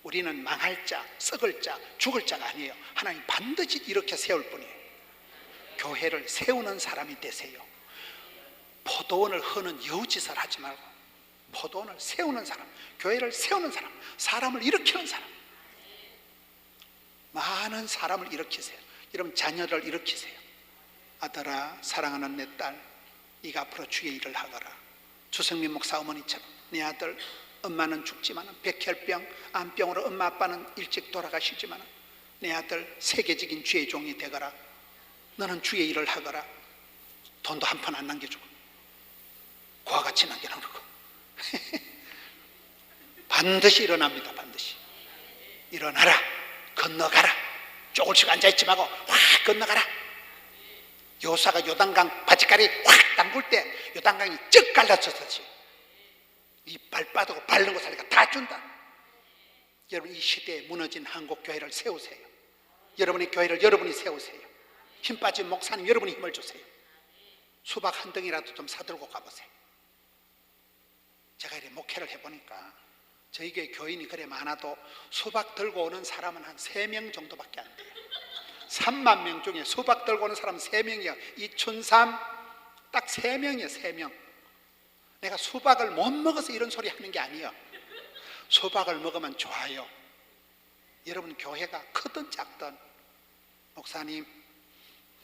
우리는 망할 자, 썩을 자, 죽을 자가 아니에요. 하나님 반드시 이렇게 세울 분이에요. 교회를 세우는 사람이 되세요. 포도원을 허는 여우짓을 하지 말고 포도원을 세우는 사람, 교회를 세우는 사람, 사람을 일으키는 사람. 많은 사람을 일으키세요. 여러분 자녀를 일으키세요. 아들아, 사랑하는 내 딸, 네가 앞으로 주의 일을 하거라. 주성민 목사 어머니처럼 내 아들, 엄마는 죽지만 백혈병, 암병으로 엄마 아빠는 일찍 돌아가시지만 내 아들 세계적인 주의 종이 되거라. 너는 주의 일을 하거라. 돈도 한 푼 안 남겨주고 고와 같이 남겨놓고 반드시 일어납니다. 반드시 일어나라, 건너가라. 조금씩 앉아있지 말고 확 건너가라. 요사가 요단강 바지가리 확 담글 때 요단강이 쩍 갈라졌었지. 이 발바닥으로 밟는 거 살리가 다 준다. 여러분, 이 시대에 무너진 한국교회를 세우세요. 여러분의 교회를 여러분이 세우세요. 힘 빠진 목사님 여러분이 힘을 주세요. 수박 한 덩이라도 좀 사들고 가보세요. 제가 이렇게 목회를 해보니까 저희 교회 교인이 그래 많아도 수박 들고 오는 사람은 한 3명 정도밖에 안 돼요. 3만 명 중에 수박 들고 오는 사람은 3명이요. 이춘삼 딱 3명이에요. 3명. 내가 수박을 못 먹어서 이런 소리 하는 게 아니에요. 수박을 먹으면 좋아요. 여러분 교회가 크든 작든 목사님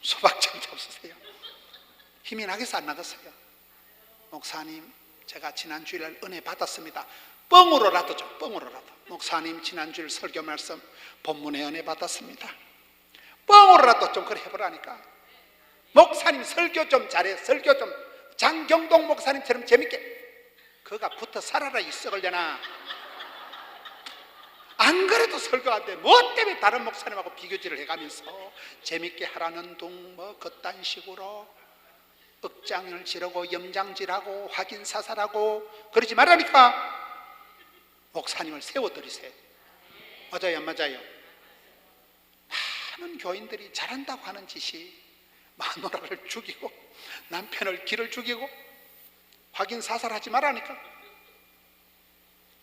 수박 좀 잡수세요. 힘이 나겠어 안 나겠어요? 목사님 제가 지난 주일날 은혜 받았습니다. 뻥으로라도 좀, 뻥으로라도. 목사님 지난 주일 설교 말씀 본문에 은혜 받았습니다. 뻥으로라도 좀 그래 해보라니까. 목사님 설교 좀 잘해. 설교 좀 장경동 목사님처럼 재밌게. 그가 붙어 살아라 이 썩을려나. 안 그래도 설교 안 돼. 뭐 때문에 다른 목사님하고 비교질을 해가면서 재밌게 하라는 둥 뭐 그딴 식으로 억장을 지르고 염장질하고 확인사살하고 그러지 말라니까. 목사님을 세워드리세요. 맞아요, 안 맞아요? 많은 교인들이 잘한다고 하는 짓이 마누라를 죽이고 남편을 길을 죽이고 확인 사살하지 말라니까.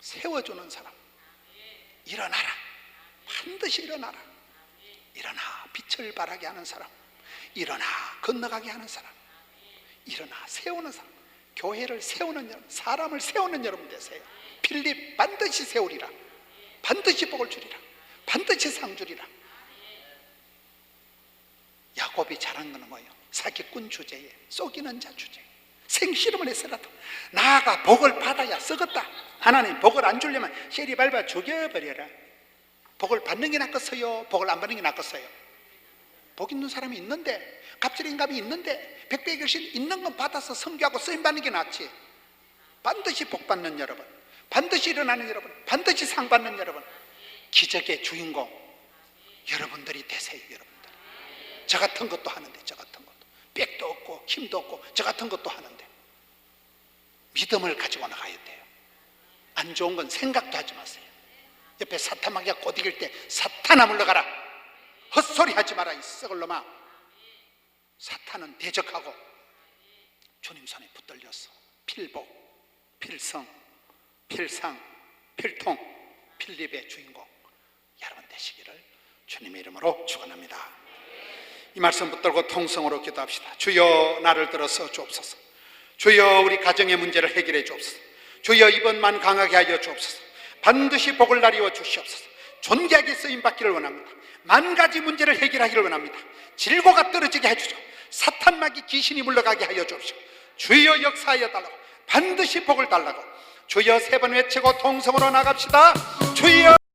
세워주는 사람, 일어나라, 반드시 일어나라. 일어나, 빛을 발하게 하는 사람, 일어나, 건너가게 하는 사람, 일어나, 세우는 사람, 교회를 세우는 여러분, 사람을 세우는 여러분 되세요. 필립 반드시 세우리라, 반드시 복을 주리라, 반드시 상 주리라. 야곱이 잘한 거는 뭐예요? 사기꾼 주제에, 속이는 자 주제에 생실험을 했으라도 나아가 복을 받아야 썩었다. 하나님 복을 안 주려면 쉐리 밟아 죽여버려라. 복을 받는 게 낫겠어요? 복을 안 받는 게 낫겠어요? 복 있는 사람이 있는데, 갑질인감이 있는데, 백배의 결신 있는 건 받아서 섬기하고 쓰임받는 게 낫지. 반드시 복 받는 여러분, 반드시 일어나는 여러분, 반드시 상 받는 여러분, 기적의 주인공 여러분들이 되세요. 여러분들, 저 같은 것도 하는데, 저 같은 것도 빽도 없고 힘도 없고 저 같은 것도 하는데 믿음을 가지고 나가야 돼요. 안 좋은 건 생각도 하지 마세요. 옆에 사탄마귀가 꼬드길 때 사탄아 물러가라, 헛소리 하지 마라, 이 썩을 놈아. 사탄은 대적하고 주님 손에 붙들려서 필복, 필성, 필상, 필통, 필립의 주인공 여러분 되시기를 주님의 이름으로 축원합니다. 이 말씀 붙들고 통성으로 기도합시다. 주여 나를 들어서 주옵소서. 주여 우리 가정의 문제를 해결해 주옵소서. 주여 이번만 강하게 하여 주옵소서. 반드시 복을 나리워 주시옵소서. 존귀하게 쓰임받기를 원합니다. 만 가지 문제를 해결하기를 원합니다. 질고가 떨어지게 해주시고 사탄마귀 귀신이 물러가게 하여 주옵시고 주여 역사하여 달라고, 반드시 복을 달라고. 주여 세 번 외치고 통성으로 나갑시다. 주여.